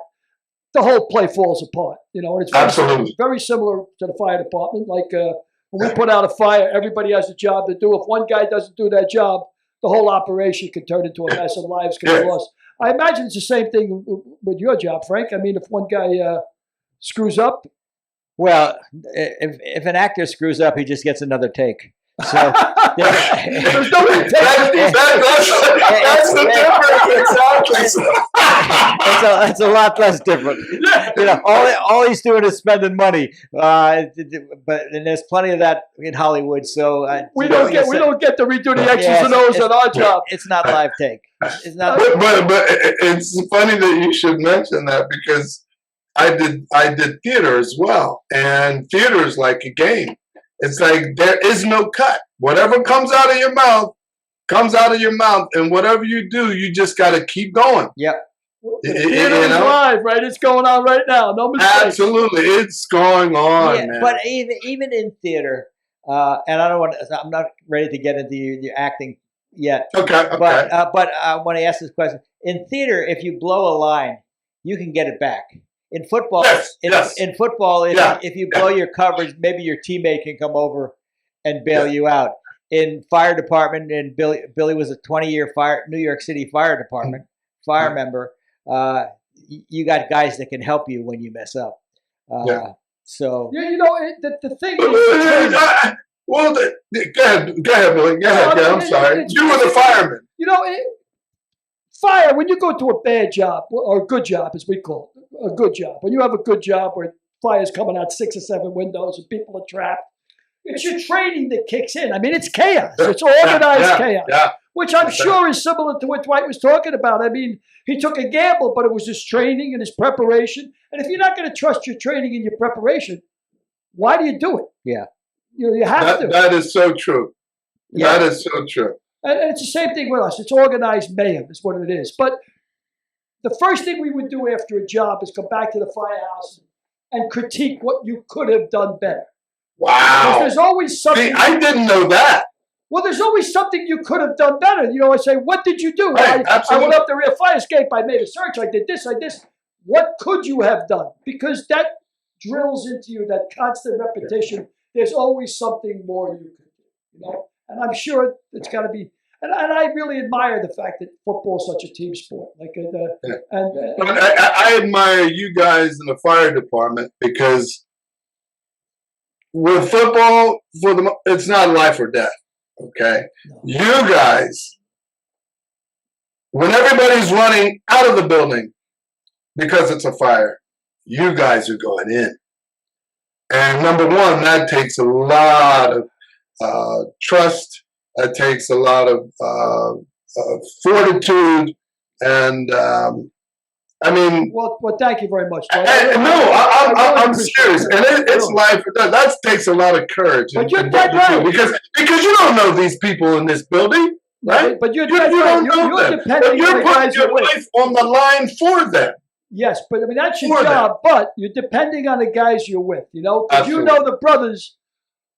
the whole play falls apart. And it's very similar to the fire department. Like when we put out a fire, everybody has a job to do. If one guy doesn't do that job, the whole operation can turn into a mess and lives can be lost. I imagine it's the same thing with your job, Frank. I mean, if one guy screws up. Well, if an actor screws up, he just gets another take. So there's no take. That's the difference. Exactly. It's a lot less different. All he's doing is spending money. And there's plenty of that in Hollywood. So we don't get to redo the X's and O's on our job. It's not live take. It's not. But it's funny that you should mention that, because I did theater as well, and theater is like a game. It's like there is no cut. Whatever comes out of your mouth comes out of your mouth, and whatever you do, you just got to keep going. Yep. Theater is live, right? It's going on right now. No mistake. Absolutely, it's going on. Yeah, man. But even in theater, and I'm not ready to get into your acting yet. Okay. But when I ask this question, in theater, if you blow a line, you can get it back. In football, if you blow your coverage, maybe your teammate can come over and bail you out. In fire department, and Billy was a 20-year New York City fire department member. You got guys that can help you when you mess up. So the thing is. Well, go ahead, Billy. Go ahead. I'm sorry. You were the fireman. Fire, when you go to a bad job, or a good job, as we call it, a good job. When you have a good job where fire's coming out 6 or 7 windows and people are trapped, it's your training that kicks in. I mean, it's chaos. It's organized chaos, which I'm sure is similar to what Dwight was talking about. I mean, he took a gamble, but it was his training and his preparation. And if you're not going to trust your training and your preparation, why do you do it? Yeah. You have to. That is so true. Yeah. That is so true. And it's the same thing with us. It's organized mayhem is what it is. But the first thing we would do after a job is come back to the firehouse and critique what you could have done better. Wow. Because there's always something. See, I didn't know that. Well, there's always something you could have done better. You know, I say, what did you do? Right, I absolutely. went up the rear fire escape. I made a search. I did this. I did this. What could you have done? Because that drills into you, that constant repetition. There's always something more you could do, you know? And I'm sure it's got to be. And I really admire the fact that football is such a team sport. Like, But I admire you guys in the fire department because with football, it's not life or death. Okay, No. you guys, when everybody's running out of the building because it's a fire, you guys are going in. And number one, that takes a lot of trust. That takes a lot of fortitude, and I mean. Well, thank you very much. I'm serious, and it's life. That takes a lot of courage. But you're dead right. Because you don't know these people in this building, right? But you're you dead right. don't know them. But you're putting your life on the line for them. Yes, but I mean that's your job. But you're depending on the guys you're with, you know. Because you know the brothers,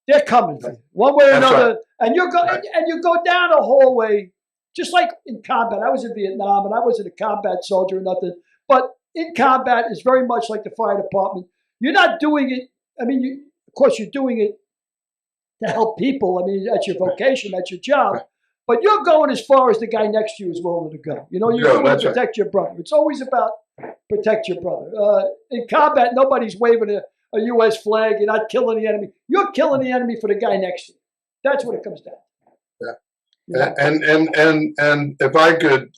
they're coming for you one way or another, and you go down a hallway, just like in combat. I was in Vietnam, and I wasn't a combat soldier or nothing. But in combat, it's very much like the fire department. You're not doing it. I mean, of course, you're doing it to help people. I mean, that's your vocation, that's your job. But you're going as far as the guy next to you is willing to go. You know, you're going to protect your brother. It's always about protect your brother. In combat, nobody's waving a U.S. flag. You're not killing the enemy. You're killing the enemy for the guy next to you. That's what it comes down to. Yeah. And if I could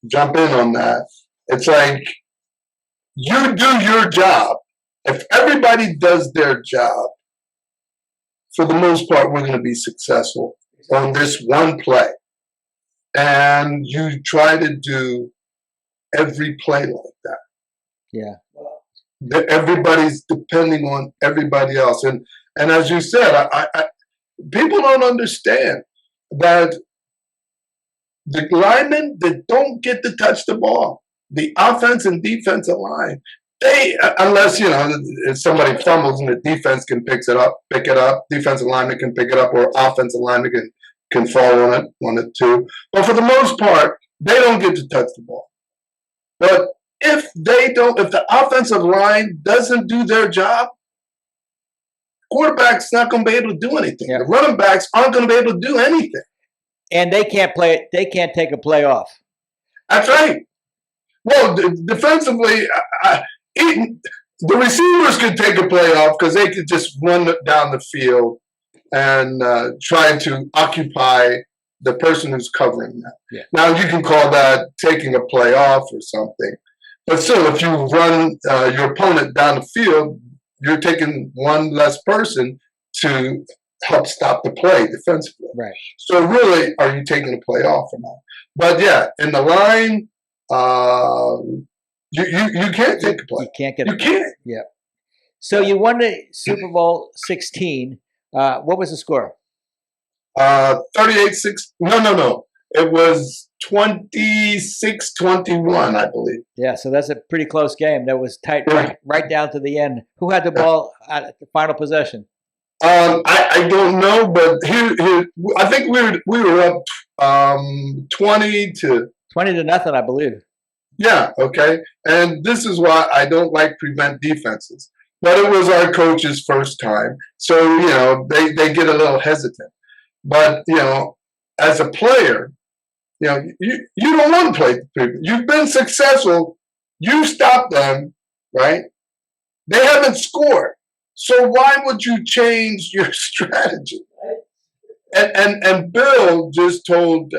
jump in on that, it's like you do your job. If everybody does their job, for the most part, we're going to be successful on this one play. And you try to do every play like that. Yeah. Everybody's depending on everybody else. And as you said, people don't understand that the linemen that don't get to touch the ball, the offense and defensive line, they, unless, you know, if somebody fumbles and the defense can pick it up, defensive lineman can pick it up, or offensive lineman can fall on it too. But for the most part, they don't get to touch the ball. But if the offensive line doesn't do their job, quarterback's not going to be able to do anything. Yeah. The running backs aren't going to be able to do anything. And they can't play. They can't take a play off. That's right. Well, defensively, the receivers could take a play off because they could just run down the field and try to occupy the person who's covering them. Yeah. Now, you can call that taking a play off or something. But still, if you run your opponent down the field, you're taking one less person to help stop the play defensively. Right. So really, are you taking a play off or not? But yeah, in the line, you can't take a play. You can't get. You can't. Yeah. So you won the Super Bowl 16. What was the score? 38-6. No. It was 26-21, I believe. Yeah, so that's a pretty close game. That was tight right down to the end. Who had the ball at the final possession? I don't know, but here I think we were up 20 to nothing, I believe. Yeah, okay. And this is why I don't like prevent defenses. But it was our coach's first time, so you know they get a little hesitant. But you know, as a player, you know you don't want to play people. You've been successful. You stop them, right? They haven't scored. So why would you change your strategy? And Bill just told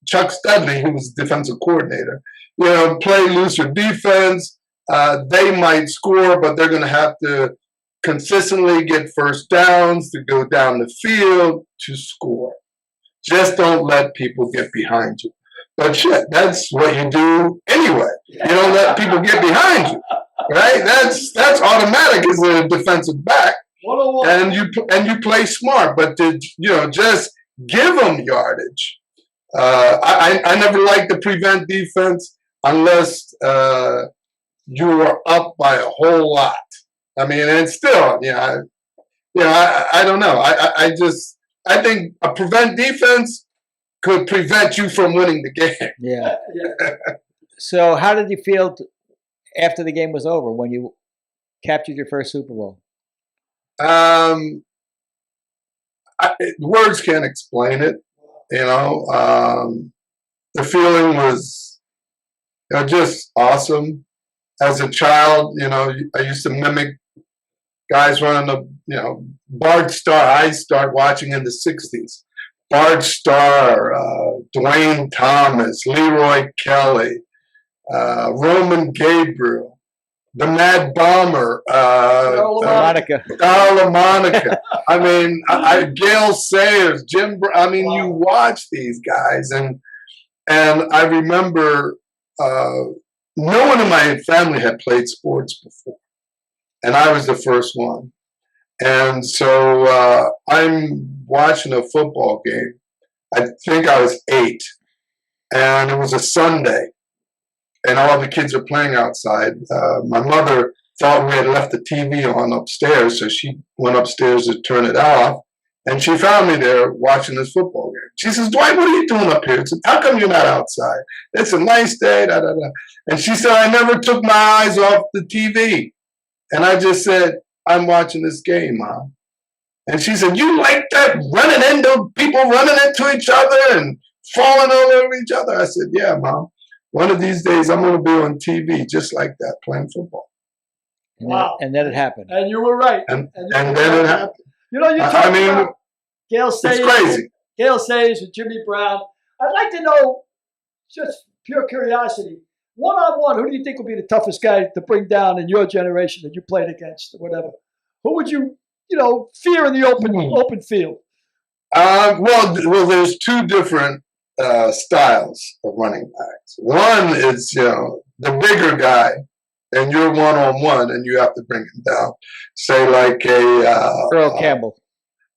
Chuck Studley, who was defensive coordinator, you know, play looser defense. They might score, but they're going to have to consistently get first downs to go down the field to score. Just don't let people get behind you. But shit, that's what you do anyway. You don't let people get behind you. Right, that's automatic as a defensive back, and you play smart. But to just give them yardage. I never liked the prevent defense unless you were up by a whole lot. I mean, and still, I don't know. I think a prevent defense could prevent you from winning the game. Yeah. So how did you feel after the game was over when you captured your first Super Bowl? Words can't explain it. The feeling was just awesome. As a child, I used to mimic guys running Bart Starr. I started watching in the 60s. Bart Starr, Dwayne Thomas, Leroy Kelly, Roman Gabriel, the Mad Bomber, Monica. Monica. I mean, Gail Sayers, Jim. You watch these guys, and I remember no one in my family had played sports before, and I was the first one. And so I'm watching a football game. I think I was 8, and it was a Sunday, and all the kids are playing outside. My mother thought we had left the TV on upstairs, so she went upstairs to turn it off, and she found me there watching this football game. She says, "Dwight, what are you doing up here?" I said, "How come you're not outside? It's a nice day, da, da, da." And she said, "I never took my eyes off the TV." And I just said, "I'm watching this game, Mom." And she said, "You like that, running into people, running into each other and falling all over each other?" I said, "Yeah, Mom. One of these days I'm going to be on TV just like that, playing football." And then it happened. And you were right. And then it happened. You talk about Gail Sayers. It's crazy. Gail Sayers and Jimmy Brown. I'd like to know, just pure curiosity, one-on-one, who do you think would be the toughest guy to bring down in your generation that you played against, or whatever? Who would you, fear in the open field? Well, there's two different styles of running backs. One is, the bigger guy, and you're one-on-one, and you have to bring him down. Say like Earl Campbell.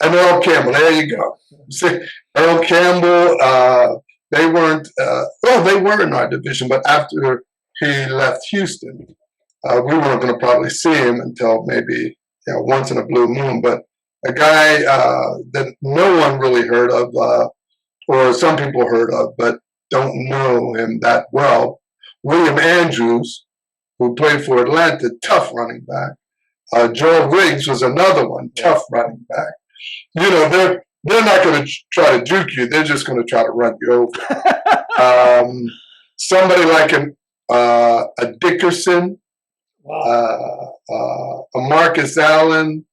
An Earl Campbell. There you go. See, Earl Campbell. They weren't. They were in our division, but after he left Houston, we weren't going to probably see him until maybe once in a blue moon. But a guy that no one really heard of, or some people heard of, but don't know him that well. William Andrews, who played for Atlanta, tough running back. Joel Riggs was another one, tough running back. They're not going to try to juke you. They're just going to try to run you over. Somebody like a Dickerson, a Marcus Allen,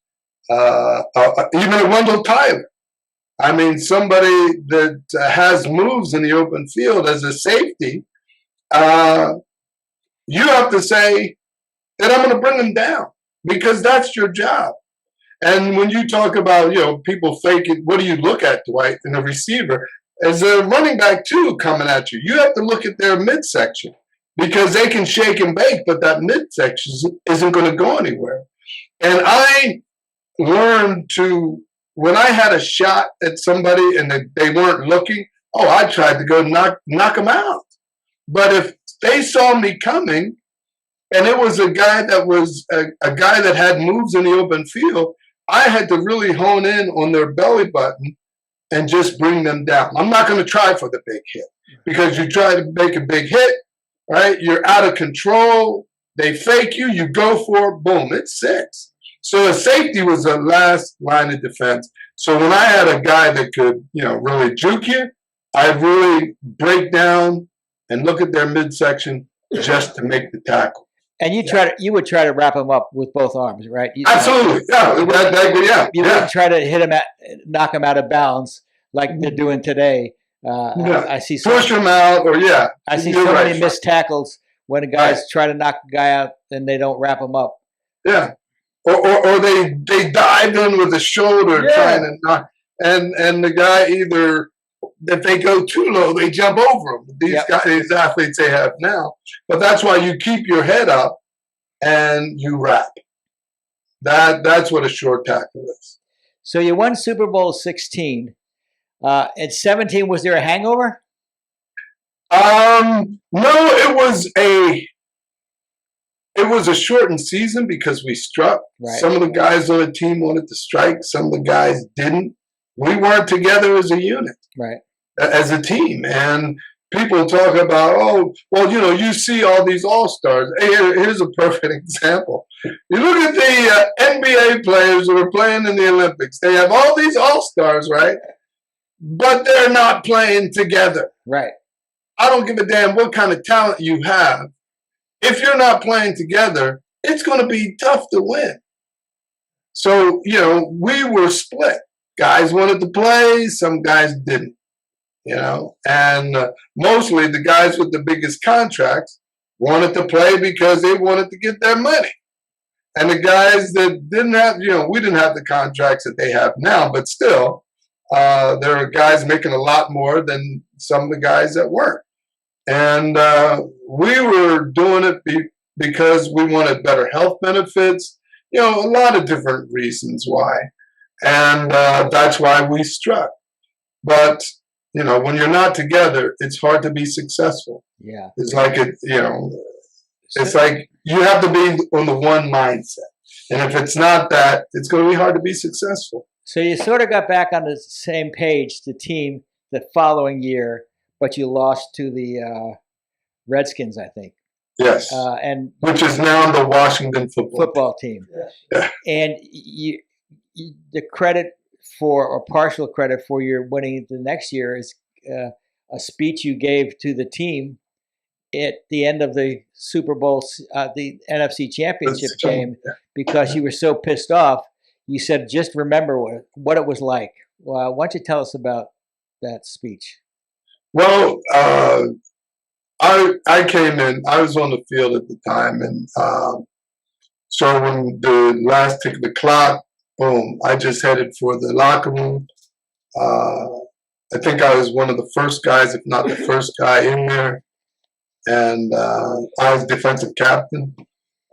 even a Wendell Tyler. I mean, somebody that has moves in the open field as a safety. You have to say that I'm going to bring them down because that's your job. And when you talk about, people fake it, what do you look at, Dwight, in a receiver? As a running back, too, coming at you, you have to look at their midsection because they can shake and bake, but that midsection isn't going to go anywhere. And I learned to, when I had a shot at somebody and they weren't looking, I tried to go knock them out. But if they saw me coming and it was a guy that was a guy that had moves in the open field, I had to really hone in on their belly button and just bring them down. I'm not going to try for the big hit because you try to make a big hit, right? You're out of control. They fake you. You go for it. Boom, it's 6. So a safety was the last line of defense. So when I had a guy that could, really juke you, I'd really break down and look at their midsection just to make the tackle. And you would try to wrap him up with both arms, right? Absolutely, yeah. You wouldn't try to knock him out of bounds like they're doing today. I see push him out, or I see so many missed tackles when guys try to knock a guy out and they don't wrap him up. Yeah, or they dive in with the shoulder trying to knock, and the guy either. If they go too low, they jump over them. These athletes they have now. But that's why you keep your head up and you wrap. That's what a short tackle is. So you won Super Bowl 16. At 17, was there a hangover? No, it it was a shortened season because we struck. Right. Some of the guys on the team wanted to strike. Some of the guys didn't. We weren't together as a unit, Right. as a team. And people talk about, oh, well, you see all these all-stars. Hey, here's a perfect example. You look at the NBA players who are playing in the Olympics. They have all these all-stars, right? But they're not playing together. Right. I don't give a damn what kind of talent you have. If you're not playing together, it's going to be tough to win. So, we were split. Guys wanted to play, some guys didn't, and mostly the guys with the biggest contracts wanted to play because they wanted to get their money. And the guys that didn't have, we didn't have the contracts that they have now, but still, there are guys making a lot more than some of the guys that weren't. And we were doing it because we wanted better health benefits, a lot of different reasons why. And that's why we struck. But, when you're not together, it's hard to be successful. Yeah. It's like, it's like you have to be on the one mindset. And if it's not that, it's going to be hard to be successful. So you sort of got back on the same page, the team, the following year, but you lost to the Redskins, I think. Yes. And which is now the Washington football team. Yeah. And the credit for, or partial credit for your winning the next year is a speech you gave to the team at the end of the Super Bowl, the NFC Championship game, because you were so pissed off. You said, just remember what it was like. Well, why don't you tell us about that speech? Well, I came in, I was on the field at the time, and so when the last tick of the clock, boom, I just headed for the locker room. I think I was one of the first guys, if not the first guy in there, and I was defensive captain,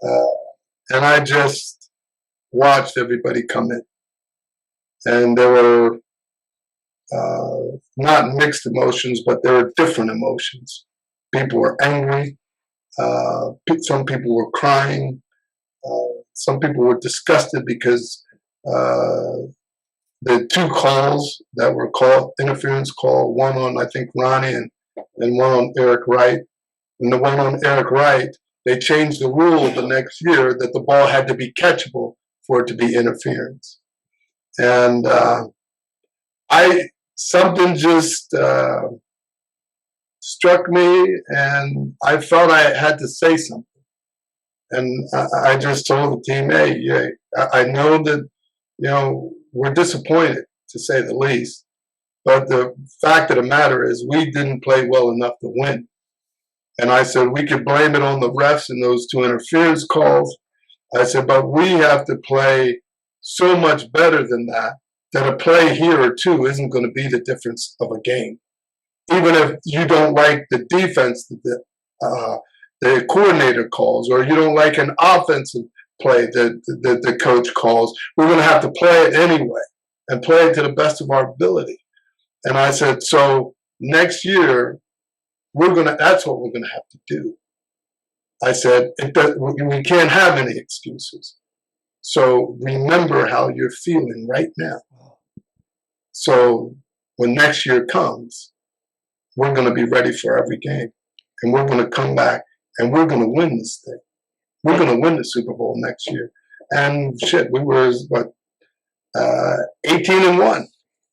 and I just watched everybody come in. And there were not mixed emotions, but there were different emotions. People were angry. Some people were crying. Some people were disgusted because the two calls that were called, interference call, one on, I think, Ronnie and one on Eric Wright. And the one on Eric Wright, they changed the rule the next year that the ball had to be catchable for it to be interference. And something just struck me, and I felt I had to say something. And I just told the team, hey, I know that, we're disappointed, to say the least. But the fact of the matter is we didn't play well enough to win. And I said, we could blame it on the refs and those two interference calls. I said, but we have to play so much better than that a play here or two isn't going to be the difference of a game. Even if you don't like the defense that the coordinator calls, or you don't like an offensive play that the coach calls, we're going to have to play it anyway and play it to the best of our ability. And I said, so next year, that's what we're going to have to do. I said, we can't have any excuses. So remember how you're feeling right now. So when next year comes, we're going to be ready for every game. And we're going to come back and we're going to win this thing. We're going to win the Super Bowl next year. And shit, we were, 18-1.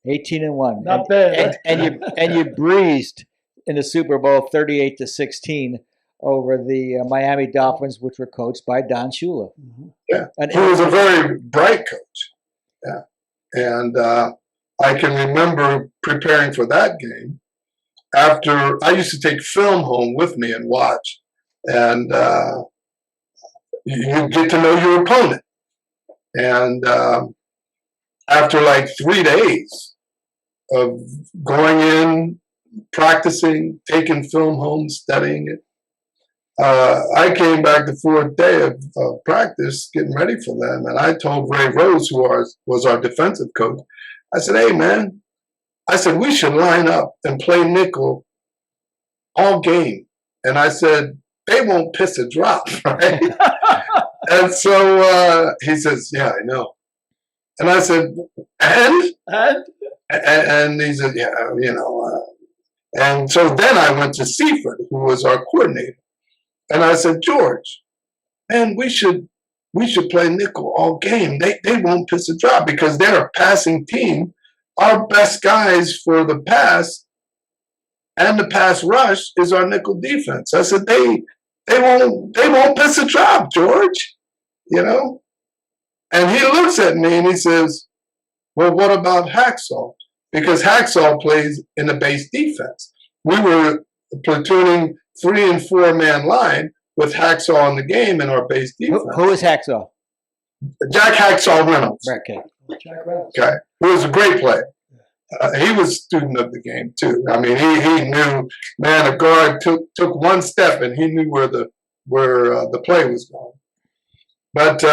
18-1. Not bad. And you breezed in the Super Bowl 38-16 over the Miami Dolphins, which were coached by Don Shula. Mm-hmm. Yeah, he was a very bright coach. Yeah, and I can remember preparing for that game. After I used to take film home with me and watch, and you get to know your opponent. And after like 3 days of going in, practicing, taking film home, studying it, I came back the fourth day of practice, getting ready for them, and I told Ray Rose, who was our defensive coach, I said, hey, man, I said, we should line up and play nickel all game. And I said, they won't piss a drop, right? And so he says, yeah, I know. And I said, and? And he said, yeah, you know. And so then I went to Seaford, who was our coordinator. And I said, George, man, we should play nickel all game. They won't piss a drop because they're a passing team. Our best guys for the pass and the pass rush is our nickel defense. I said, they won't piss a drop, George, you know? And he looks at me and he says, well, what about Hacksaw? Because Hacksaw plays in the base defense. We were platooning 3 and 4 man line with Hacksaw in the game in our base defense. Who is Hacksaw? Jack Hacksaw Reynolds. Okay. Jack Reynolds. Okay. Who was a great player. He was a student of the game too. I mean, he knew, man, a guard took one step and he knew where the play was going. But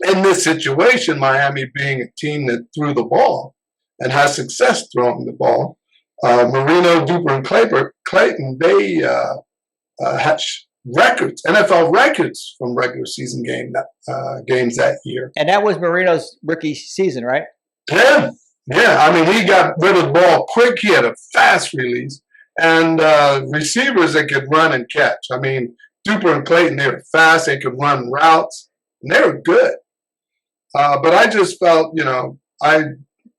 in this situation, Miami being a team that threw the ball and has success throwing the ball, Marino, Duper, and Clayton, they had records, NFL records from regular season games that year. And that was Marino's rookie season, right? Yeah. Yeah, I mean, he got rid of the ball quick. He had a fast release. And receivers that could run and catch. I mean, Duper and Clayton, they were fast. They could run routes. And they were good. But I just felt, you know, I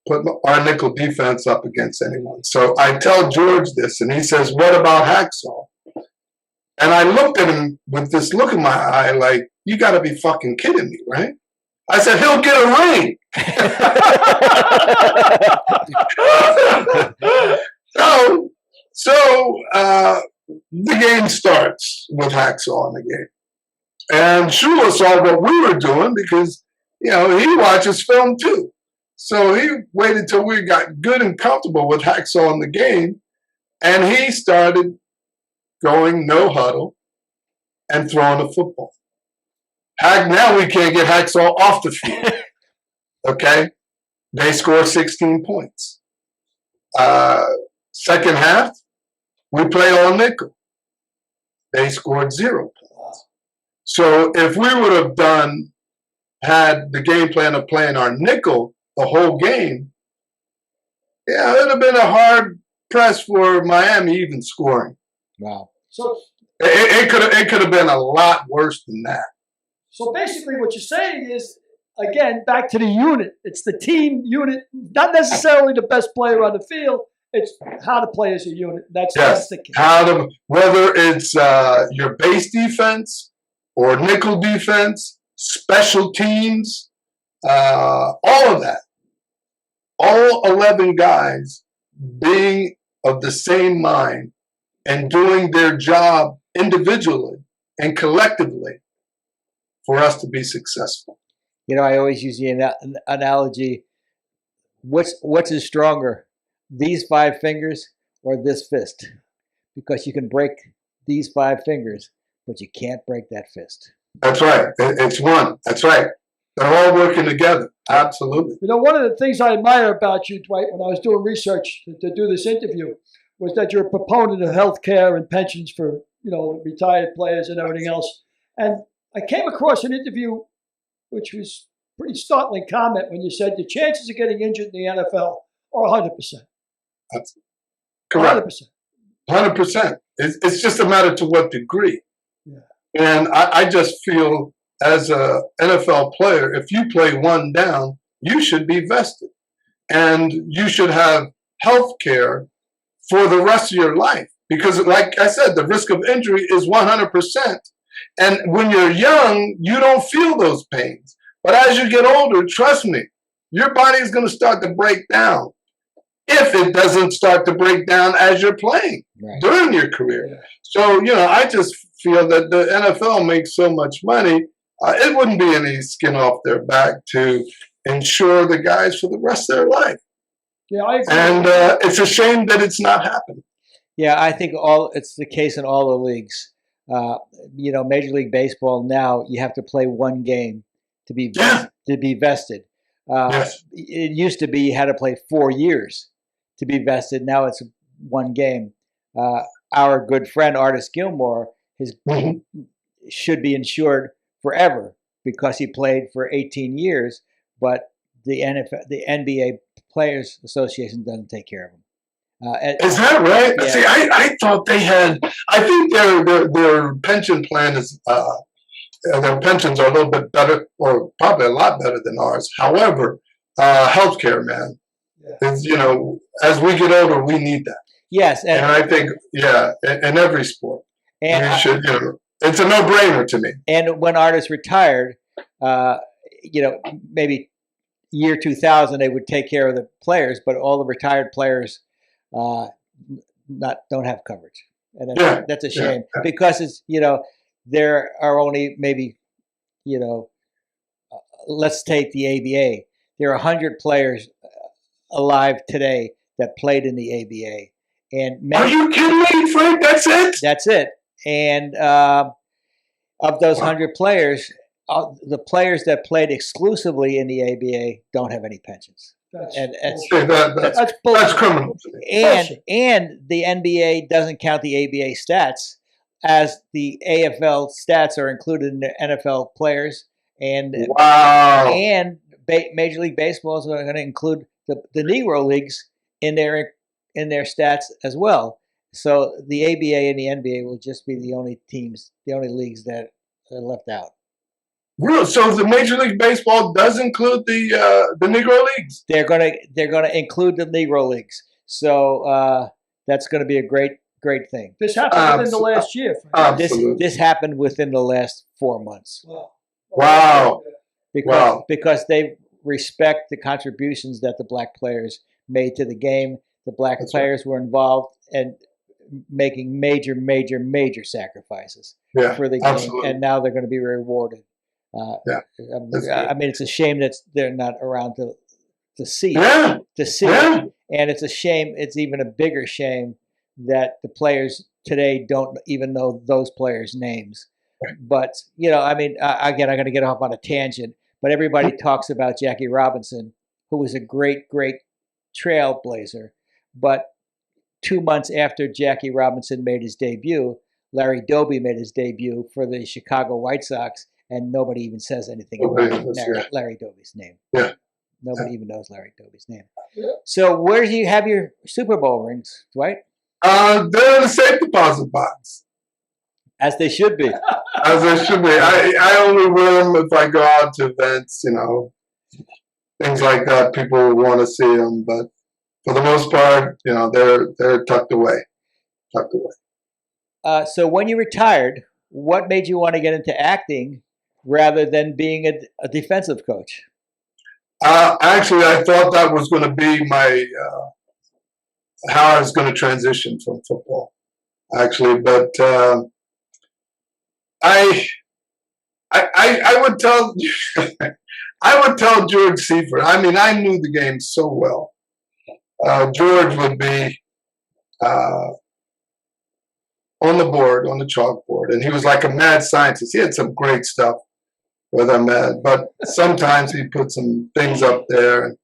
put our nickel defense up against anyone. So I tell George this, and he says, what about Hacksaw? And I looked at him with this look in my eye like, you got to be fucking kidding me, right? I said, he'll get a ring. So the game starts with Hacksaw in the game. And Shula saw what we were doing because, you know, he watches film too. So he waited till we got good and comfortable with Hacksaw in the game. And he started going no huddle and throwing the football. Now we can't get Hacksaw off the field. Okay? They score 16 points. Second half, we play all nickel. They scored 0 points. So if we would have had the game plan of playing our nickel the whole game, yeah, it would have been a hard press for Miami even scoring. Wow. So it could have been a lot worse than that. So basically what you're saying is, again, back to the unit. It's the team unit, not necessarily the best player on the field. It's how to play as a unit. That's the key. Whether it's your base defense or nickel defense, special teams, all of that. All 11 guys being of the same mind and doing their job individually and collectively for us to be successful. You know, I always use the analogy, what's is stronger, these 5 fingers or this fist? Because you can break these 5 fingers, but you can't break that fist. That's right. It's one. That's right. They're all working together. Absolutely. You know, one of the things I admire about you, Dwight, when I was doing research to do this interview, was that you're a proponent of health care and pensions for, you know, retired players and everything else. And I came across an interview which was a pretty startling comment when you said the chances of getting injured in the NFL are 100%. That's correct. 100%. 100%. It's just a matter to what degree. Yeah. And I just feel as a NFL player, if you play one down, you should be vested. And you should have health care for the rest of your life. Because like I said, the risk of injury is 100%. And when you're young, you don't feel those pains. But as you get older, trust me, your body is going to start to break down. If it doesn't start to break down as you're playing during your career. Yeah. So, you know, I just feel that the NFL makes so much money, it wouldn't be any skin off their back to insure the guys for the rest of their life. Yeah, I agree. And it's a shame that it's not happening. Yeah, I think it's the case in all the leagues. You know, Major League Baseball now, you have to play one game to be vested. Yes. It used to be you had to play 4 years to be vested. Now it's one game. Our good friend Artis Gilmore his Mhm. should be insured forever because he played for 18 years, but the NBA Players Association doesn't take care of him. Is that right? Yeah. See, I thought they had. I think their pension plan is their pensions are a little bit better, or probably a lot better than ours. However, healthcare, man, is, as we get older, we need that. Yes, And I think, in every sport, and you should. It's a no-brainer to me. and when artists retired, maybe year 2000 they would take care of the players, but all the retired players don't have coverage, and that's a shame because it's there are only maybe let's take the ABA. There are 100 players alive today that played in the ABA, and Are you kidding me, Frank? That's it? That's it. And of those 100 players, the players that played exclusively in the ABA don't have any pensions. That's That's criminal to me. And the NBA doesn't count the ABA stats as the AFL stats are included in the NFL players, and Wow. and Major League Baseball is going to include the Negro leagues in their stats as well. So the ABA and the NBA will just be the only leagues that are left out. Real. So the Major League Baseball does include the Negro Leagues. They're gonna include the Negro leagues. So that's going to be a great thing. This happened within the last year. This happened within the last 4 months. Wow. Because they respect the contributions that the black players made to the game. The black players were involved and making major sacrifices for the game, and now they're going to be rewarded. I mean, it's a shame that they're not around to see it, and it's a shame. It's even a bigger shame that the players today don't even know those players' names. But I mean, again, I'm going to get off on a tangent. But everybody talks about Jackie Robinson, who was a great trailblazer. But 2 months after Jackie Robinson made his debut, Larry Doby made his debut for the Chicago White Sox, and nobody even says anything about Larry Doby's name. Yeah. Nobody even knows Larry Doby's name. Yeah. So where do you have your Super Bowl rings, Dwight? They're in the safe deposit box. As they should be. As they should be. I only wear them if I go out to events, things like that. People want to see them, but for the most part, they're tucked away. So when you retired, what made you want to get into acting rather than being a defensive coach? Actually, I thought that was going to be my how I was going to transition from football. Actually, but I would tell I would tell George Seifert. I mean, I knew the game so well. George would be on the board, on the chalkboard, and he was like a mad scientist. He had some great stuff with him, but sometimes he put some things up there, and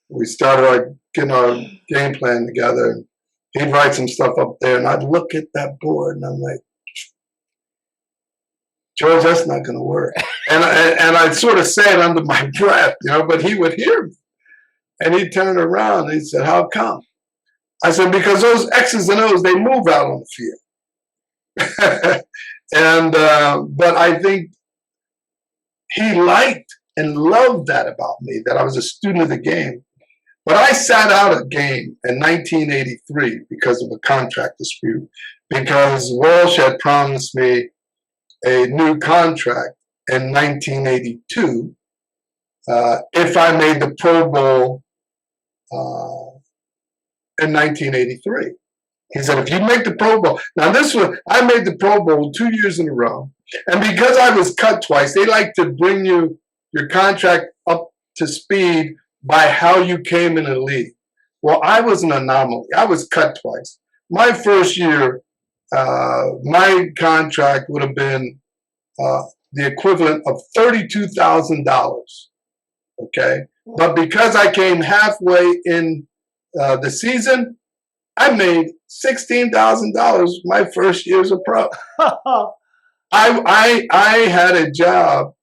we started getting our game plan together. And he'd write some stuff up there, and I'd look at that board, and I'm like, George, that's not going to work. And I'd sort of say it under my breath, but he would hear me. And he'd turn around and he said, how come? I said, because those X's and O's, they move out on the field. But I think he liked and loved that about me, that I was a student of the game. But I sat out a game in 1983 because of a contract dispute, because Walsh had promised me a new contract in 1982 if I made the Pro Bowl in 1983. He said, if you make the Pro Bowl. Now, I made the Pro Bowl 2 years in a row. And because I was cut twice, they like to bring your contract up to speed by how you came in the league. Well, I was an anomaly. I was cut twice. My first year, my contract would have been the equivalent of $32,000. Okay? But because I came halfway in the season, I made $16,000 my first year as a pro. I had a job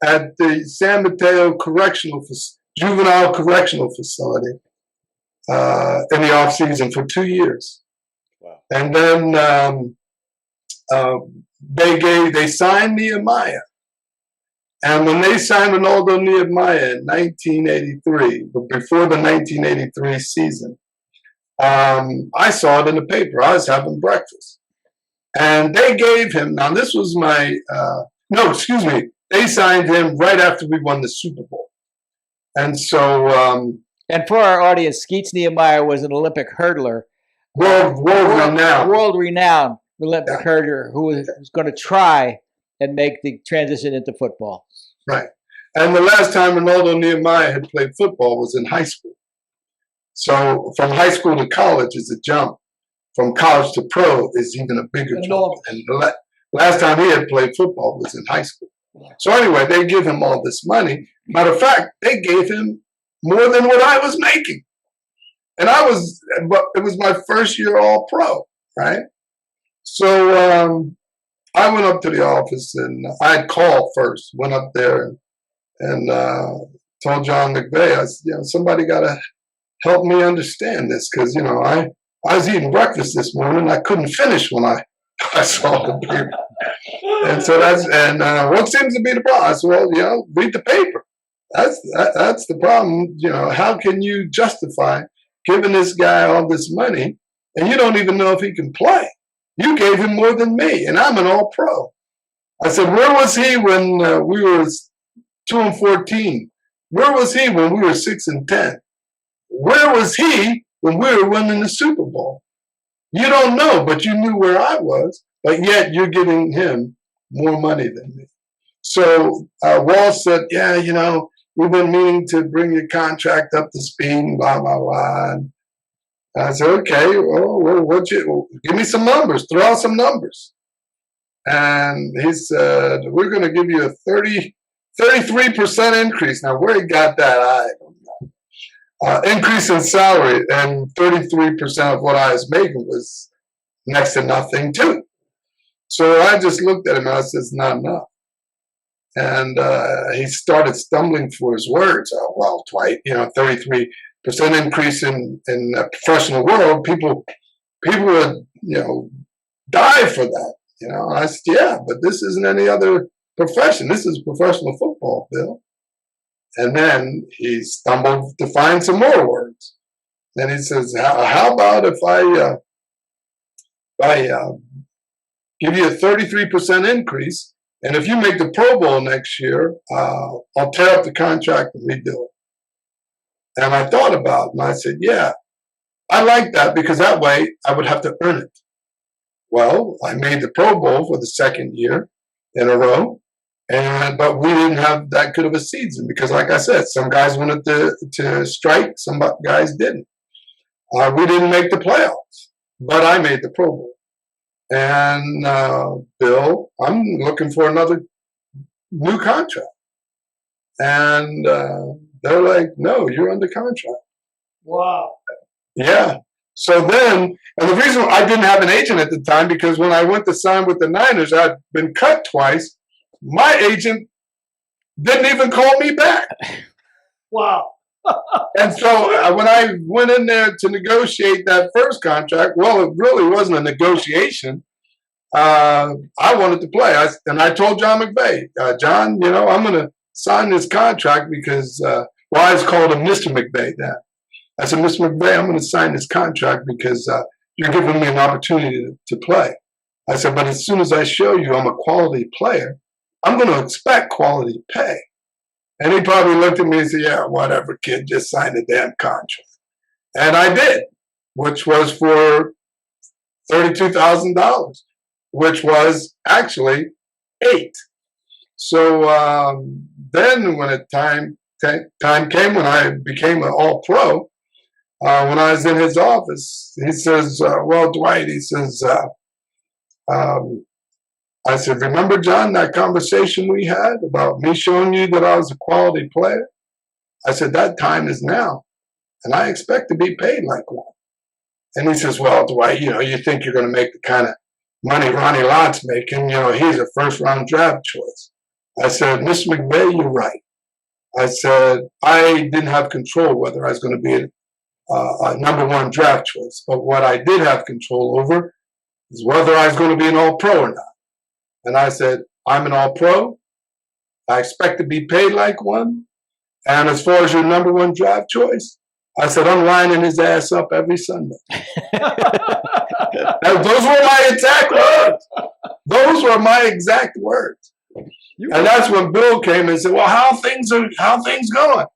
at the San Mateo Juvenile Correctional Facility in the off season for 2 years. Wow. And then they signed Nehemiah. And when they signed Ronaldo Nehemiah in 1983, but before the 1983 season, I saw it in the paper. I was having breakfast. And they gave him, now this was they signed him right after we won the Super Bowl. And so... and for our audience, Skeets Nehemiah was an Olympic hurdler. World-renowned Olympic hurdler who was going to try and make the transition into football. Right. And the last time Ronaldo Nehemiah had played football was in high school. So from high school to college is a jump. From college to pro is even a bigger jump. And the last time he had played football was in high school. So anyway, they give him all this money. Matter of fact, they gave him more than what I was making. And it was my first year all pro, right? So I went up to the office and I had called first, went up there and told John McVay, I said, somebody got to help me understand this because, I was eating breakfast this morning. I couldn't finish when I saw the paper. And so what seems to be the problem? I said, well, read the paper. That's the problem. How can you justify giving this guy all this money and you don't even know if he can play? You gave him more than me, and I'm an all-pro. I said, where was he when we were 2-14? Where was he when we were 6-10? Where was he when we were winning the Super Bowl? You don't know, but you knew where I was, but yet you're giving him more money than me. So Wall said, we've been meaning to bring your contract up to speed, blah, blah, blah. And I said, okay, give me some numbers, throw out some numbers. And he said, we're going to give you a 33% increase. Now, where he got that, I don't know. Increase in salary, and 33% of what I was making was next to nothing, too. So I just looked at him and I said, it's not enough. And he started stumbling for his words. Oh, well, Dwight, 33% increase in the professional world, people would, die for that. I said, yeah, but this isn't any other profession. This is professional football, Bill. And then he stumbled to find some more words. Then he says, how about if I give you a 33% increase, and if you make the Pro Bowl next year, I'll tear up the contract and redo it. And I thought about it, and I said, yeah, I like that because that way I would have to earn it. Well, I made the Pro Bowl for the second year in a row, but we didn't have that good of a season because, like I said, some guys wanted to strike, some guys didn't. We didn't make the playoffs, but I made the Pro Bowl. And Bill, I'm looking for another new contract. And they're like, no, you're under contract. Wow. Yeah. So then, and the reason I didn't have an agent at the time, because when I went to sign with the Niners, I'd been cut twice. My agent didn't even call me back. Wow. And so when I went in there to negotiate that first contract, well, it really wasn't a negotiation. I wanted to play. I told John McVay, John, I'm going to sign this contract because, I was called him Mr. McVay then. I said, Mr. McVay, I'm going to sign this contract because you're giving me an opportunity to play. I said, but as soon as I show you I'm a quality player, I'm going to expect quality pay. And he probably looked at me and said, yeah, whatever, kid, just sign the damn contract. And I did, which was for $32,000, which was actually $8,000. So then when time came when I became an all-pro, when I was in his office, he says, well, Dwight, he says, I said, remember, John, that conversation we had about me showing you that I was a quality player? I said, that time is now, and I expect to be paid like one. And he says, well, Dwight, you think you're going to make the kind of money Ronnie Lott's making, he's a first-round draft choice. I said, Mr. McVay, you're right. I said, I didn't have control whether I was going to be a number one draft choice. But what I did have control over is whether I was going to be an all-pro or not. And I said, I'm an all-pro. I expect to be paid like one. And as far as your number one draft choice, I said, I'm lining his ass up every Sunday. Those were my exact words. Those were my exact words. And that's when Bill came and said, well, how things going?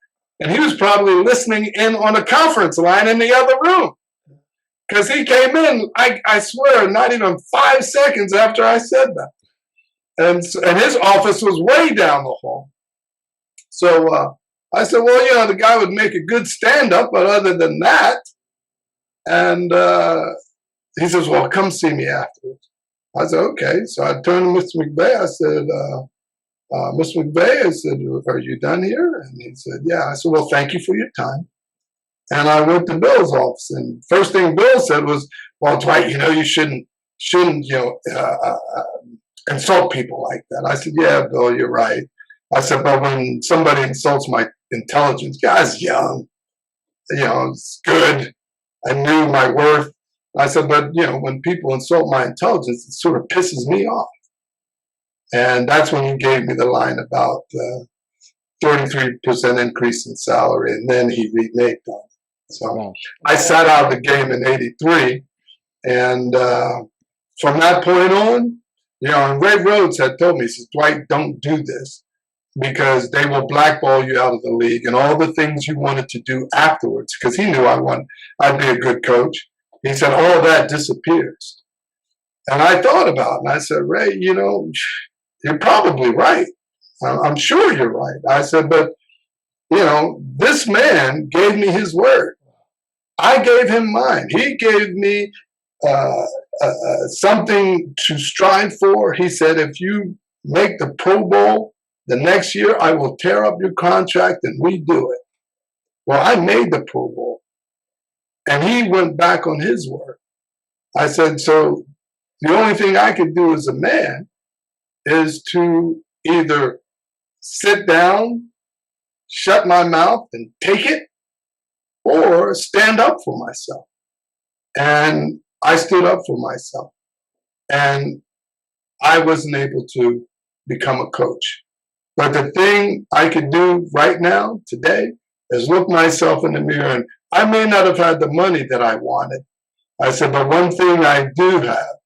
And he was probably listening in on a conference line in the other room. Because he came in, I swear, not even 5 seconds after I said that. And his office was way down the hall. So I said, well, the guy would make a good stand-up, but other than that, and he says, well, come see me afterwards. I said, okay. So I turned to Mr. McVay. I said, Mr. McVay, I said, are you done here? And he said, yeah. I said, well, thank you for your time. And I went to Bill's office. And first thing Bill said was, well, Dwight, you shouldn't insult people like that. I said, yeah, Bill, you're right. I said, but when somebody insults my intelligence, guy's young, it's good. I knew my worth. I said, but, when people insult my intelligence, it sort of pisses me off. And that's when he gave me the line about 33% increase in salary, and then he reneged on it. So I sat out the game in '83, and from that point on, and Ray Rhodes had told me, he says, Dwight, don't do this because they will blackball you out of the league and all the things you wanted to do afterwards, because he knew I'd be a good coach. He said, all that disappears. And I thought about it, and I said, Ray, you're probably right. I'm sure you're right. I said, but, this man gave me his word. I gave him mine. He gave me something to strive for. He said, if you make the Pro Bowl the next year, I will tear up your contract and redo it. Well, I made the Pro Bowl. And he went back on his word. I said, so the only thing I could do as a man is to either sit down, shut my mouth and take it, or stand up for myself. And I stood up for myself. And I wasn't able to become a coach. But the thing I could do right now, today, is look myself in the mirror. And I may not have had the money that I wanted. I said, but one thing I do have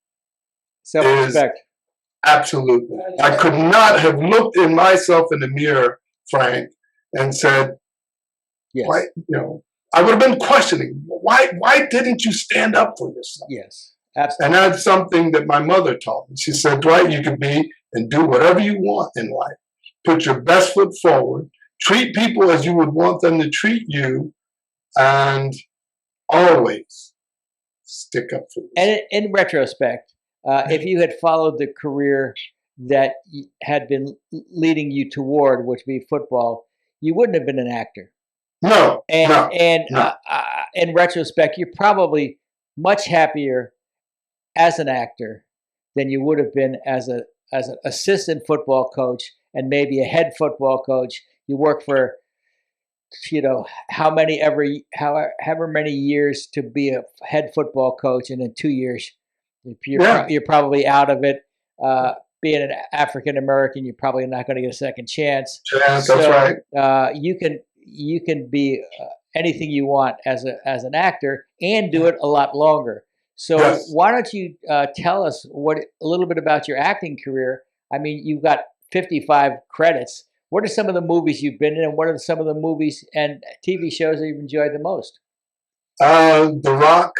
self-respect. Absolutely. I could not have looked in myself in the mirror, Frank, and said, yes. Why, I would have been questioning, why didn't you stand up for yourself? Yes, absolutely. And that's something that my mother taught me. She said, Dwight, you can be and do whatever you want in life. Put your best foot forward. Treat people as you would want them to treat you. And always stick up for yourself. And in retrospect, if you had followed the career that had been leading you toward, which would be football, you wouldn't have been an actor. No. And in retrospect, you're probably much happier as an actor than you would have been as an assistant football coach and maybe a head football coach. You work for, however many years to be a head football coach, and in 2 years, you're probably out of it. Being an African American, you're probably not going to get a second chance. That's right. You can be anything you want as an actor and do it a lot longer. So yes. Why don't you tell us a little bit about your acting career? I mean, you've got 55 credits. What are some of the movies you've been in, and what are some of the movies and TV shows that you've enjoyed the most? The Rock,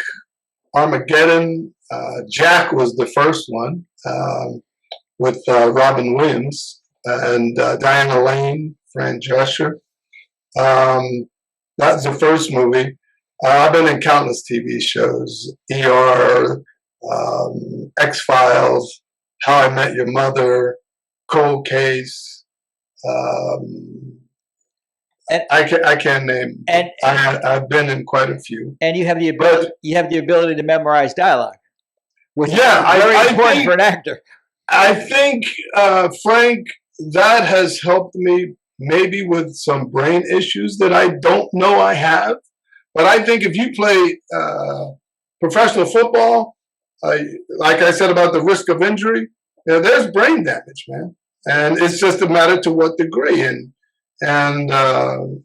Armageddon, Jack was the first one with Robin Williams and Diana Lane, Fran Drescher. That's the first movie. I've been in countless TV shows, ER, X-Files, How I Met Your Mother, Cold Case. I can't name. And I've been in quite a few. And you have the ability. You have the ability to memorize dialogue. which Yeah, is very I important think- for an actor. I think, Frank, that has helped me maybe with some brain issues that I don't know I have. But I think if you play professional football, like I said about the risk of injury, there's brain damage, man, and it's just a matter to what degree. And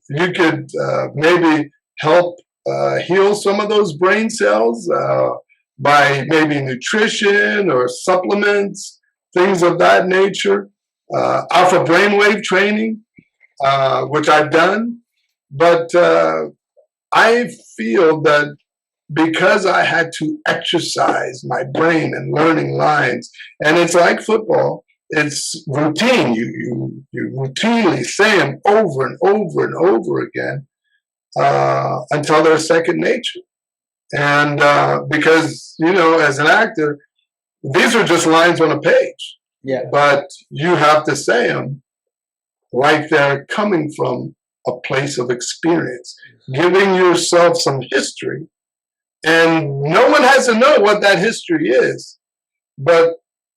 you could maybe help heal some of those brain cells by maybe nutrition or supplements, things of that nature. Alpha brainwave training, which I've done, but I feel that because I had to exercise my brain and learning lines, and it's like football, it's routine. You routinely say them over and over and over again until they're second nature. And because, as an actor, these are just lines on a page. Yeah. But you have to say them like they're coming from a place of experience, giving yourself some history. And no one has to know what that history is. But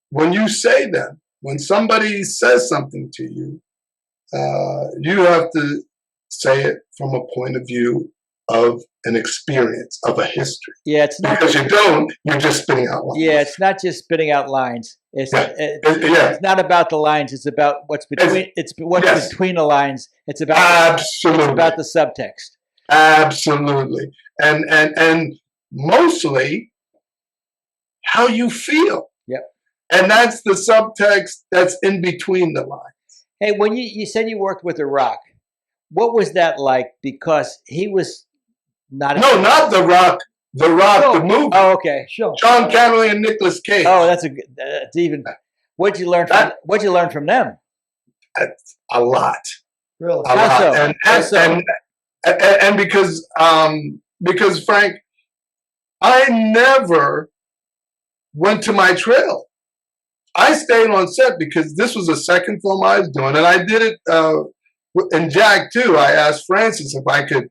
when you say them, when somebody says something to you, you have to say it from a point of view of an experience, of a history. Yeah, it's not. Because you don't, you're just spitting out lines. Yeah, it's not just spitting out lines. It's Yeah. it's not about the lines. It's about what's between. It's what's Yes. between the lines. It's about Absolutely. it's about the subtext. Absolutely. And mostly how you feel. Yep. And that's the subtext that's in between the lines. Hey, when you said you worked with The Rock, what was that like? Because he was not. No, not The Rock. The Rock, the movie. Oh, okay. Sure. Sean Connery and Nicolas Cage. Oh, that's even. What'd you learn from? What'd you learn from them? A lot. Really? A How lot. so? And, How and, so? and because Frank, I never went to my trail. I stayed on set because this was the second film I was doing, and I did it in Jack too. I asked Francis if I could,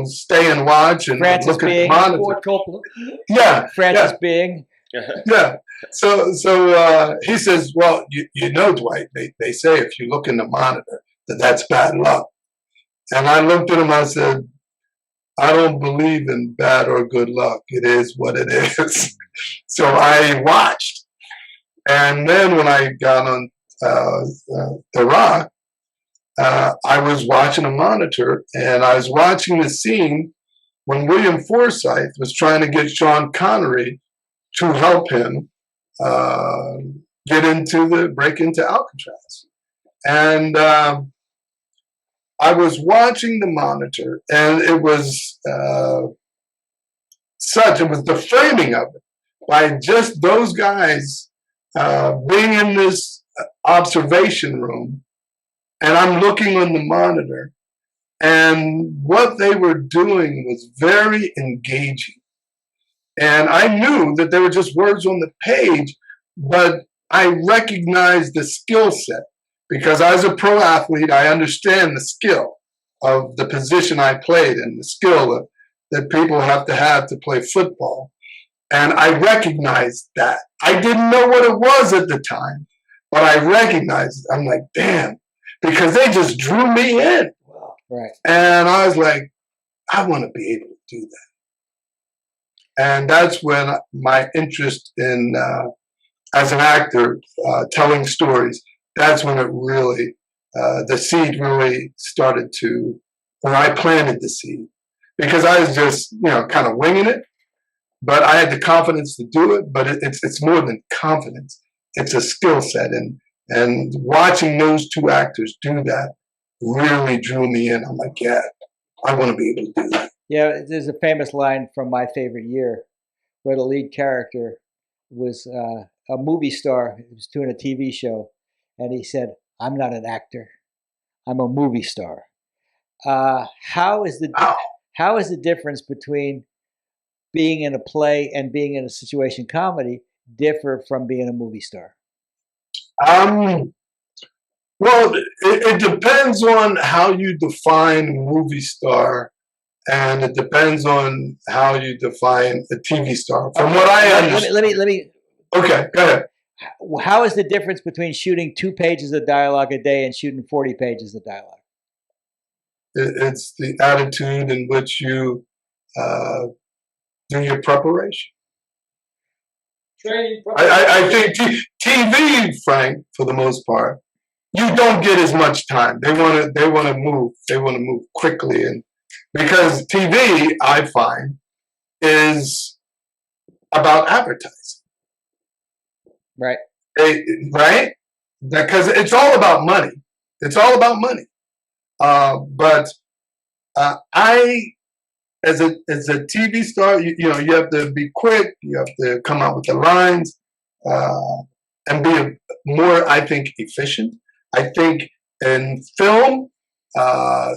stay and watch and Francis look at the being monitor. Ford Coppola. Yeah, Francis being. yeah. So he says, "Well, Dwight. They say if you look in the monitor, that's bad luck." And I looked at him. I said, "I don't believe in bad or good luck. It is what it is." So I watched, and then when I got on The Rock, I was watching a monitor, and I was watching the scene when William Forsythe was trying to get Sean Connery to help him break into Alcatraz. And I was watching the monitor, and it was it was the framing of it by just those guys being in this observation room, and I'm looking on the monitor, and what they were doing was very engaging. And I knew that they were just words on the page, but I recognized the skill set because as a pro athlete, I understand the skill of the position I played and the skill that people have to play football. And I recognized that. I didn't know what it was at the time, but I recognized it. I'm like, damn, because they just drew me in. Right. And I was like, I want to be able to do that. And that's when my interest in, as an actor, telling stories, that's when it really, the seed really started to, when I planted the seed. Because I was just, kind of winging it, but I had the confidence to do it. But it's more than confidence. It's a skill set. And watching those two actors do that really drew me in. I'm like, yeah, I want to be able to do that. Yeah, there's a famous line from My Favorite Year where the lead character was a movie star. He was doing a TV show, and he said, "I'm not an actor. I'm a movie star." How is the difference between being in a play and being in a situation comedy differ from being a movie star? Well, it depends on how you define movie star and it depends on how you define a TV star. From what I understand. Let me. Okay, go ahead. How is the difference between shooting 2 pages of dialogue a day and shooting 40 pages of dialogue? It's the attitude in which you do your preparation. Training. I think TV, Frank, for the most part, you don't get as much time. They want to move quickly, and because TV, I find, is about advertising. Right. Right? Because it's all about money. It's all about money. But I, as a TV star, you have to be quick. You have to come out with the lines and be more, I think, efficient. I think in film,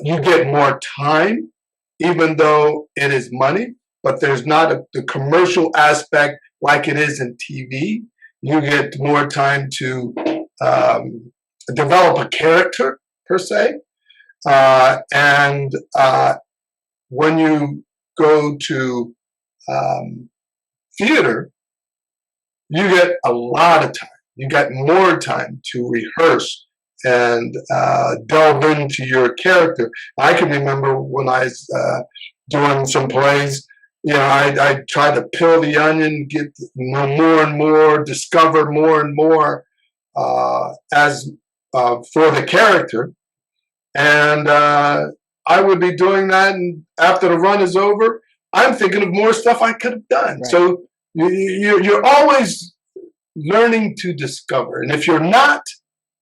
you get more time, even though it is money, but there's not the commercial aspect like it is in TV. You get more time to develop a character, per se. And when you go to theater, you get a lot of time. You get more time to rehearse and delve into your character. I can remember when I was doing some plays, I tried to peel the onion, get more and more, discover more and more as for the character. And I would be doing that, and after the run is over, I'm thinking of more stuff I could have done. Right. So you're always learning to discover, and if you're not,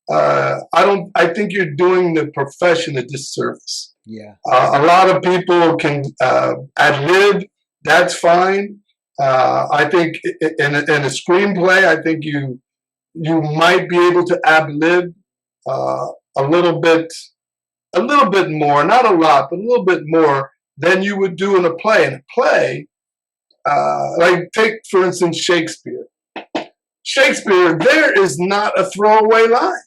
I think you're doing the profession a disservice. Yeah. A lot of people can ad-lib. That's fine. I think in a screenplay, I think you might be able to ad-lib a little bit more, not a lot, but a little bit more than you would do in a play. In a play, like take, for instance, Shakespeare. Shakespeare, there is not a throwaway line.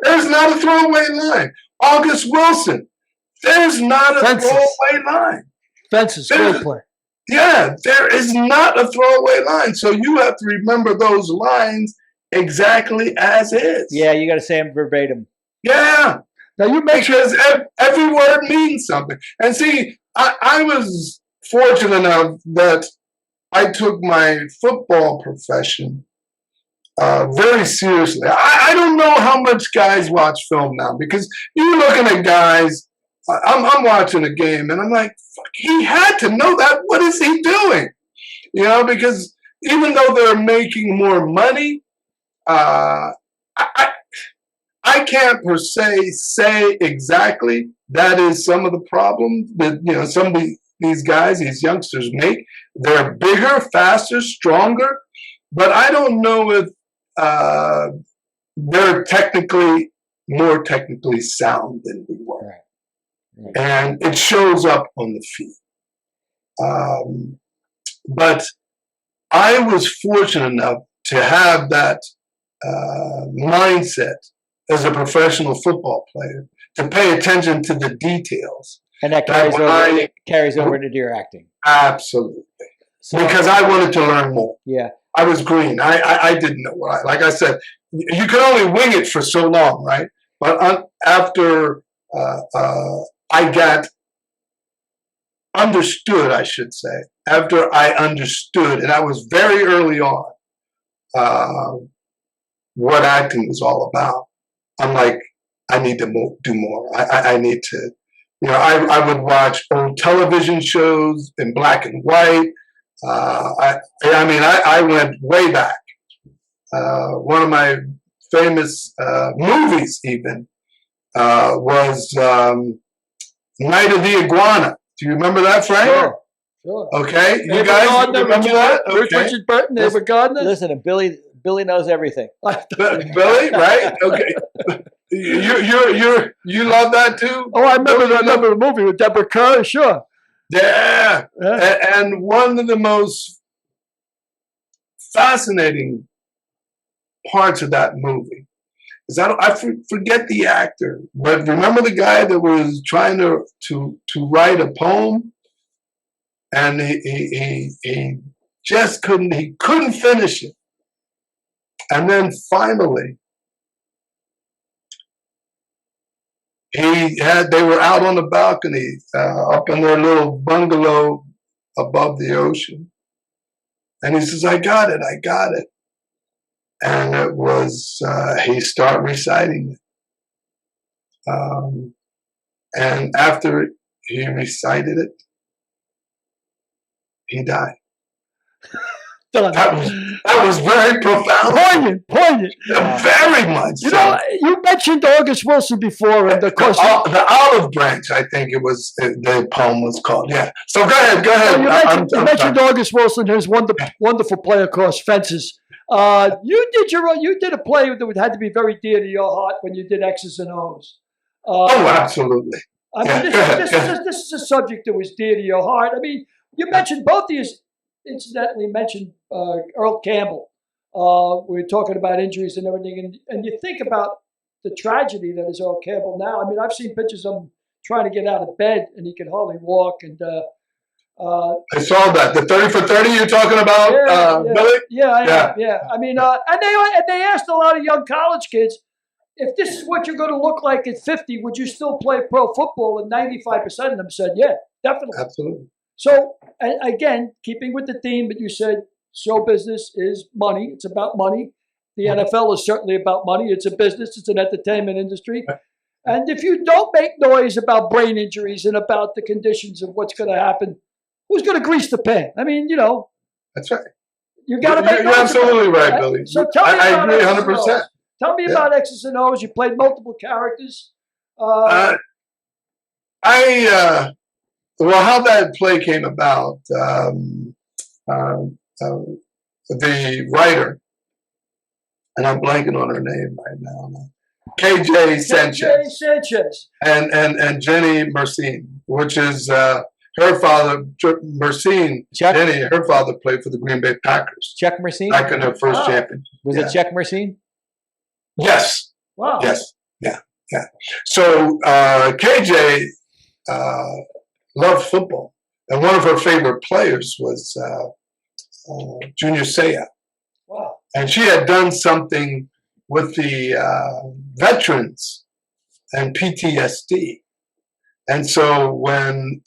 There's not a throwaway line. August Wilson, there's not a throwaway line. Fences, play. Yeah, there is not a throwaway line. So you have to remember those lines exactly as is. Yeah, you got to say them verbatim. Yeah. Now you make because every word means something. And see, I was fortunate enough that I took my football profession very seriously. I don't know how much guys watch film now, because you're looking at guys. I'm watching a game and I'm like, fuck, he had to know that. What is he doing? Because even though they're making more money, I can't per se say exactly that is some of the problems that some of these guys, these youngsters make. They're bigger, faster, stronger, but I don't know if they're more technically sound than we were. Right. Right. And it shows up on the field. But I was fortunate enough to have that mindset as a professional football player, to pay attention to the details. And that carries over into your acting. Absolutely. So, because I wanted to learn more. Yeah. I was green. I didn't know what like I said, you could only wing it for so long, right? But after I got understood, I should say, after I understood, and I was very early on, what acting was all about, I'm like, I need to do more. I need to, I would watch old television shows in black and white. I went way back. One of my famous movies even was Night of the Iguana. Do you remember that, Frank? Sure. Okay, you guys remember that? Okay. Richard Burton, David Gardner. Listen, Billy knows everything. Billy, right? Okay. You love that too? Oh, I remember the movie with Deborah Kerr. Sure. Yeah. And one of the most fascinating parts of that movie Forget the actor, but remember the guy that was trying to write a poem, and he just couldn't finish it, and then finally they were out on the balcony up in their little bungalow above the ocean, and he says, I got it. And it was, he started reciting it. And after he recited it, he died. That was very profound. Poignant. Very much. You know, you mentioned August Wilson before, and of course, the Olive Branch, I think it was, the poem was called. Yeah. So go ahead. Well, you mentioned August Wilson, who's wonderful play across fences. You did a play that had to be very dear to your heart when you did X's and O's. Absolutely. I mean, this is a subject that was dear to your heart. I mean, you mentioned both of you, incidentally mentioned Earl Campbell. We were talking about injuries and everything, and you think about the tragedy that is Earl Campbell now. I mean, I've seen pictures of him trying to get out of bed, and he can hardly walk, and I saw that. The 30 for 30 you're talking about, Billy? Yeah. I mean, and they asked a lot of young college kids, if this is what you're going to look like at 50, would you still play pro football? And 95% of them said, yeah, definitely. Absolutely. So, again, keeping with the theme that you said, show business is money. It's about money. The NFL is certainly about money. It's a business. It's an entertainment industry. And if you don't make noise about brain injuries and about the conditions of what's going to happen, who's going to grease the pan? I mean, That's right. You got to make. You're absolutely right, Billy. So tell me I about agree X's 100%. Tell me about X's and O's. You played multiple characters. Well, how that play came about, the writer, and I'm blanking on her name right now, KJ Sanchez. And Jenny Mercine, which is her father, Mercine. Jenny, her father played for the Green Bay Packers. Chuck Mercine? Back in their first championship. Was it Chuck Mercine? Yes. Wow. Yes. Yeah. So KJ loved football, and one of her favorite players was Junior Seau. Wow. And she had done something with the veterans and PTSD. And so when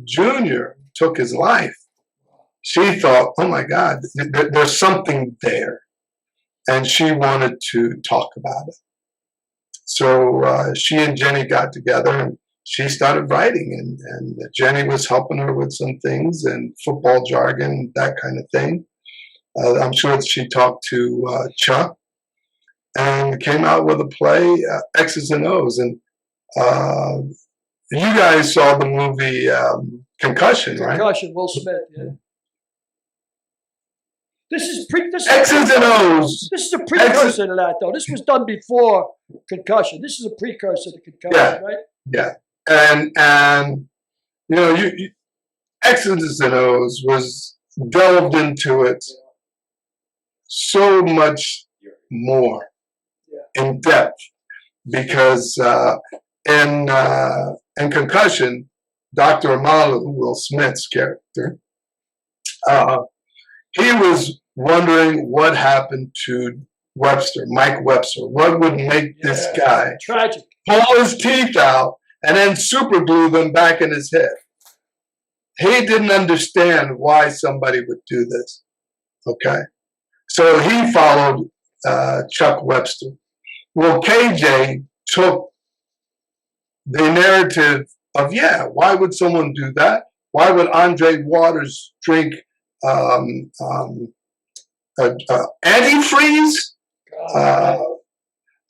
Junior took his life, she thought, oh my God, there's something there. And she wanted to talk about it. So she and Jenny got together and she started writing, and Jenny was helping her with some things and football jargon, that kind of thing. I'm sure that she talked to Chuck and came out with a play, X's and O's. And you guys saw the movie Concussion, right? Concussion, Will Smith, yeah. This is X's and O's. This is a precursor to that, though. This was done before Concussion. This is a precursor to Concussion, right? Yeah. And you X's and O's was delved into it so much more in depth, because in Concussion, Dr. Amalu, Will Smith's character, he was wondering what happened to Mike Webster. What would make this guy tragic pull his teeth out and then super glue them back in his head? He didn't understand why somebody would do this. Okay. So he followed Chuck Webster. Well, KJ took the narrative of, why would someone do that? Why would Andre Waters drink antifreeze?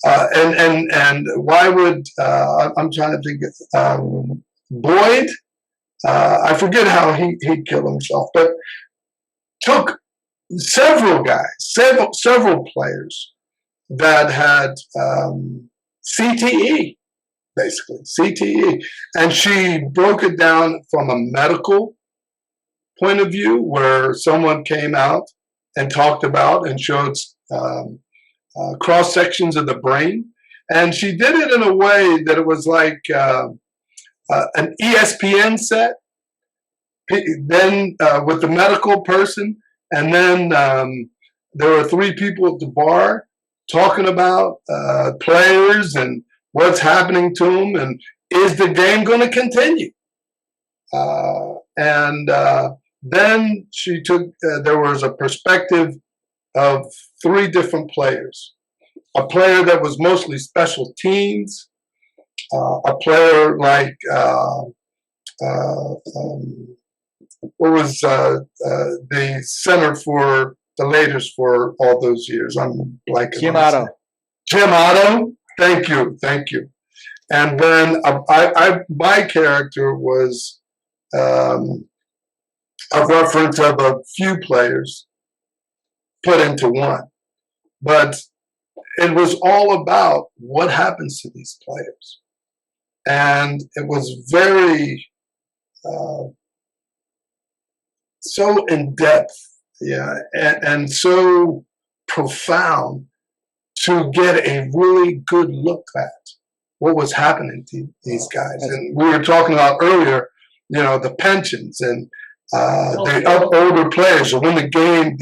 And why would I'm trying to think Boyd? I forget how he killed himself, but took several guys, several players that had CTE, basically CTE, and she broke it down from a medical point of view, where someone came out and talked about and showed cross sections of the brain. And she did it in a way that it was like an ESPN set, then with the medical person, and then there were 3 people at the bar talking about players and what's happening to them, and is the game going to continue? Then she took, there was a perspective of 3 different players. A player that was mostly special teams, a player like, what was the center for the Raiders for all those years? I'm blanking. Jim Otto. Jim Otto. Thank you. And then my character was a reference of a few players put into one. But it was all about what happens to these players. And it was very, so in depth, and so profound to get a really good look at what was happening to these guys. And we were talking about earlier, the pensions and the older players who win the game,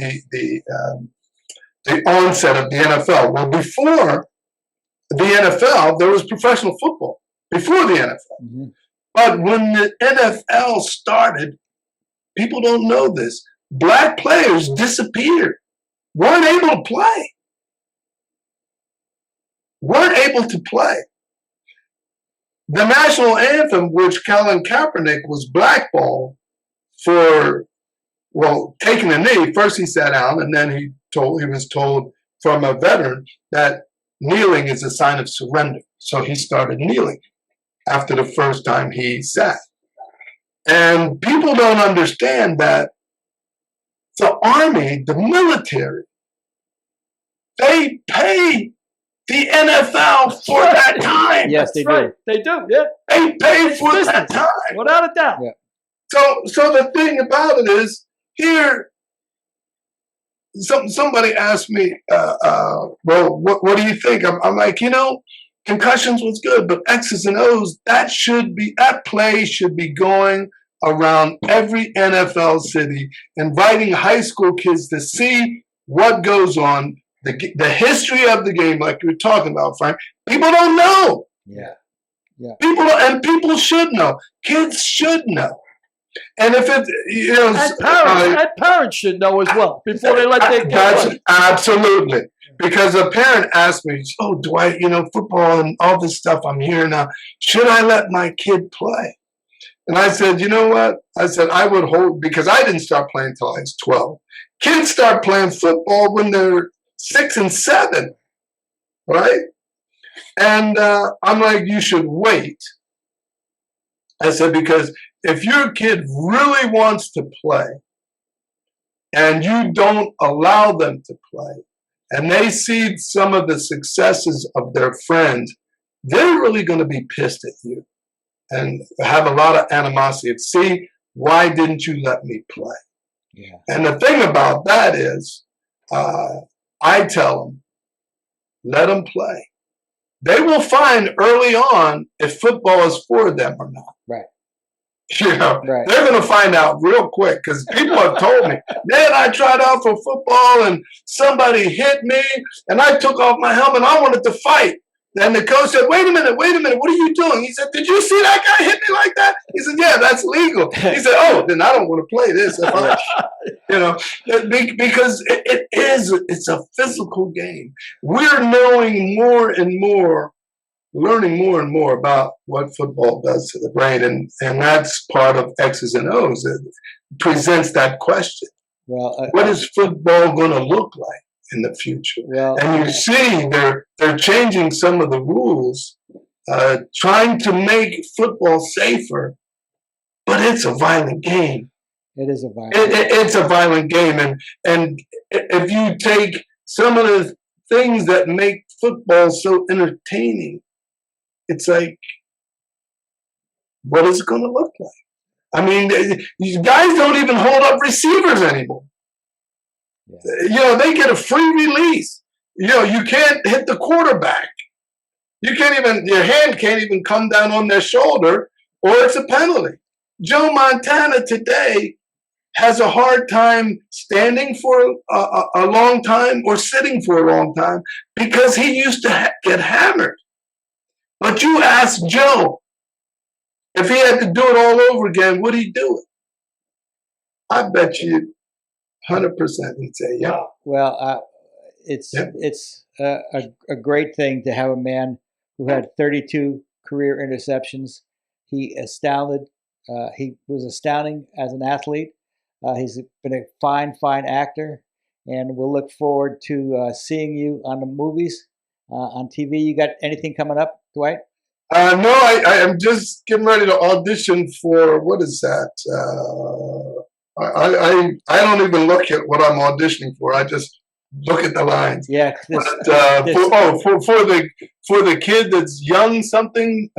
the onset of the NFL. Well, before the NFL, there was professional football. Before the NFL. Mm-hmm. But when the NFL started, people don't know this, Black players disappeared, weren't able to play. The national anthem, which Colin Kaepernick was blackballed for, taking a knee. First he sat down, and then he was told from a veteran that kneeling is a sign of surrender. So he started kneeling after the first time he sat. And people don't understand that the Army, the military, they pay the NFL for that time. Yes, they do. They do, yeah. They pay for that time. Without a doubt. Yeah. So the thing about it is, here, somebody asked me, what do you think? I'm like, concussions was good, but X's and O's, that play should be going around every NFL city, inviting high school kids to see what goes on, the history of the game, like you were talking about, Frank. People don't know. Yeah. People should know. Kids should know. And if parents should know as well before they let their kids play. Absolutely. Because a parent asked me, "Oh, Dwight, football and all this stuff I'm hearing now, should I let my kid play?" And I said, you know what? I said, I would hold, because I didn't start playing until I was 12. Kids start playing football when they're 6 and 7, right? And I'm like, you should wait. I said, because if your kid really wants to play and you don't allow them to play, and they see some of the successes of their friends, they're really going to be pissed at you and have a lot of animosity. See, why didn't you let me play? Yeah. And the thing about that is, I tell them, let them play. They will find early on if football is for them or not. Right. They're going to find out real quick, because people have told me, man, I tried out for football and somebody hit me and I took off my helmet and I wanted to fight. And the coach said, wait a minute, what are you doing? He said, did you see that guy hit me like that? He said, yeah, that's legal. He said, oh, then I don't want to play this. Because it's a physical game. We're knowing more and more, learning more and more about what football does to the brain. And that's part of X's and O's. It presents that question. Well, what is football going to look like in the future? Well, and you see they're changing some of the rules, trying to make football safer, but it's a violent game. It is a violent It's a violent game. And if you take some of the things that make football so entertaining, it's like, what is it going to look like? I mean, these guys don't even hold up receivers anymore. Yeah. They get a free release. you can't hit the quarterback. You can't even, your hand can't even come down on their shoulder, or it's a penalty. Joe Montana today has a hard time standing for a long time or sitting for a long time because he used to get hammered. But you ask Joe, if he had to do it all over again, would he do it? I bet you 100% he'd say, yeah. Well, it's a great thing to have a man who had 32 career interceptions. He was astounding as an athlete. He's been a fine actor, and we'll look forward to seeing you on the movies, on TV. You got anything coming up, Dwight? No, I am just getting ready to audition for, what is that? I don't even look at what I'm auditioning for. I just look at the lines. Yeah. For the kid that's young something.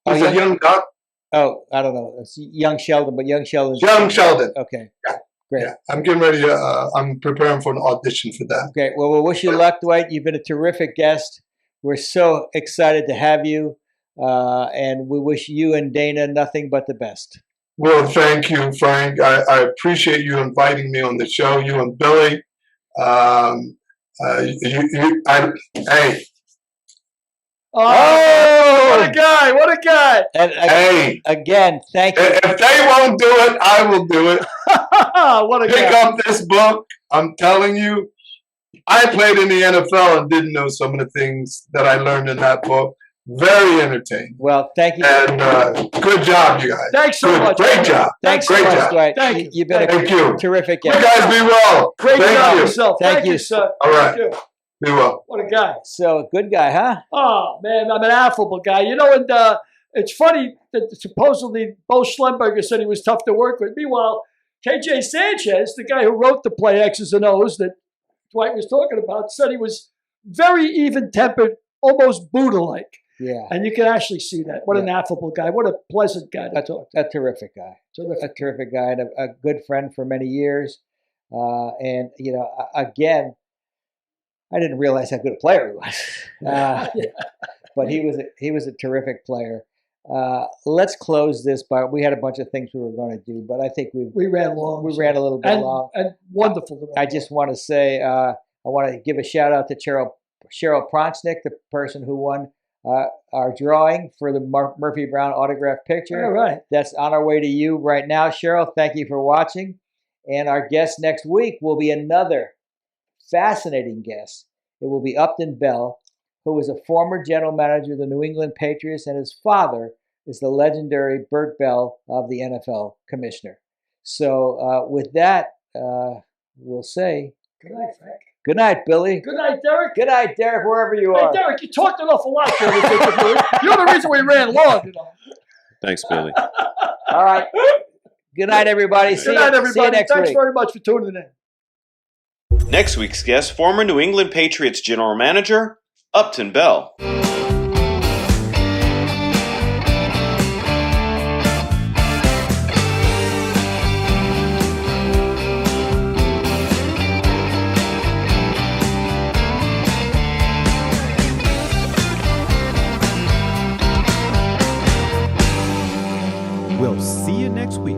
He's a young doc. Oh, I don't know. It's young Sheldon, but young Sheldon. Young Sheldon. Okay. Yeah. Great. Yeah. I'm getting ready to. I'm preparing for an audition for that. Okay. Well, we'll wish you luck, Dwight. You've been a terrific guest. We're so excited to have you, and we wish you and Dana nothing but the best. Well, thank you, Frank. I appreciate you inviting me on the show. You and Billy. Hey. Oh, what a guy! What a guy! And again, thank you. If they won't do it, I will do it. What a Pick guy! up this book. I'm telling you, I played in the NFL and didn't know some of the things that I learned in that book. Very entertaining. Well, thank you. And good job, you guys. Thanks so much. Great job. Thanks Great so much, job. Dwight. Thank you. You've been a Thank you. terrific You guest. guys be well. Great Thank job you. yourself. Thank Thank you. you, sir. All right. Thank you. Be well. What a guy! So, good guy, huh? Oh man, I'm an affable guy. You know, and it's funny that supposedly Bo Schlemberger said he was tough to work with. Meanwhile, KJ Sanchez, the guy who wrote the play X's and O's that Dwight was talking about, said he was very even-tempered, almost Buddha-like. Yeah. And you can actually see that. What an affable guy. What a pleasant guy to talk to. A terrific guy. A terrific guy and a good friend for many years. And, you know, again, I didn't realize how good a player he was. But he was a terrific player. Let's close this by, we had a bunch of things we were going to do, but I think we ran long. We ran a little bit long. And wonderful. I just want to say, I want to give a shout out to Cheryl Pronchnick, the person who won our drawing for the Murphy Brown autograph picture. All right. That's on our way to you right now. Cheryl, thank you for watching. And our guest next week will be another fascinating guest. It will be Upton Bell, who was a former general manager of the New England Patriots, and his father is the legendary Bert Bell of the NFL commissioner. So with that, we'll say good night, Frank. Good night, Billy. Good night, Derek. Good night, Derek, wherever you are. Hey, Derek, you talked an awful lot there. You're the reason we ran long, you know. Thanks, Billy. All right. Good night, everybody. Good night, everybody. See you next Thanks week. very much for tuning in. Next week's guest, former New England Patriots general manager, Upton Bell. We'll see you next week.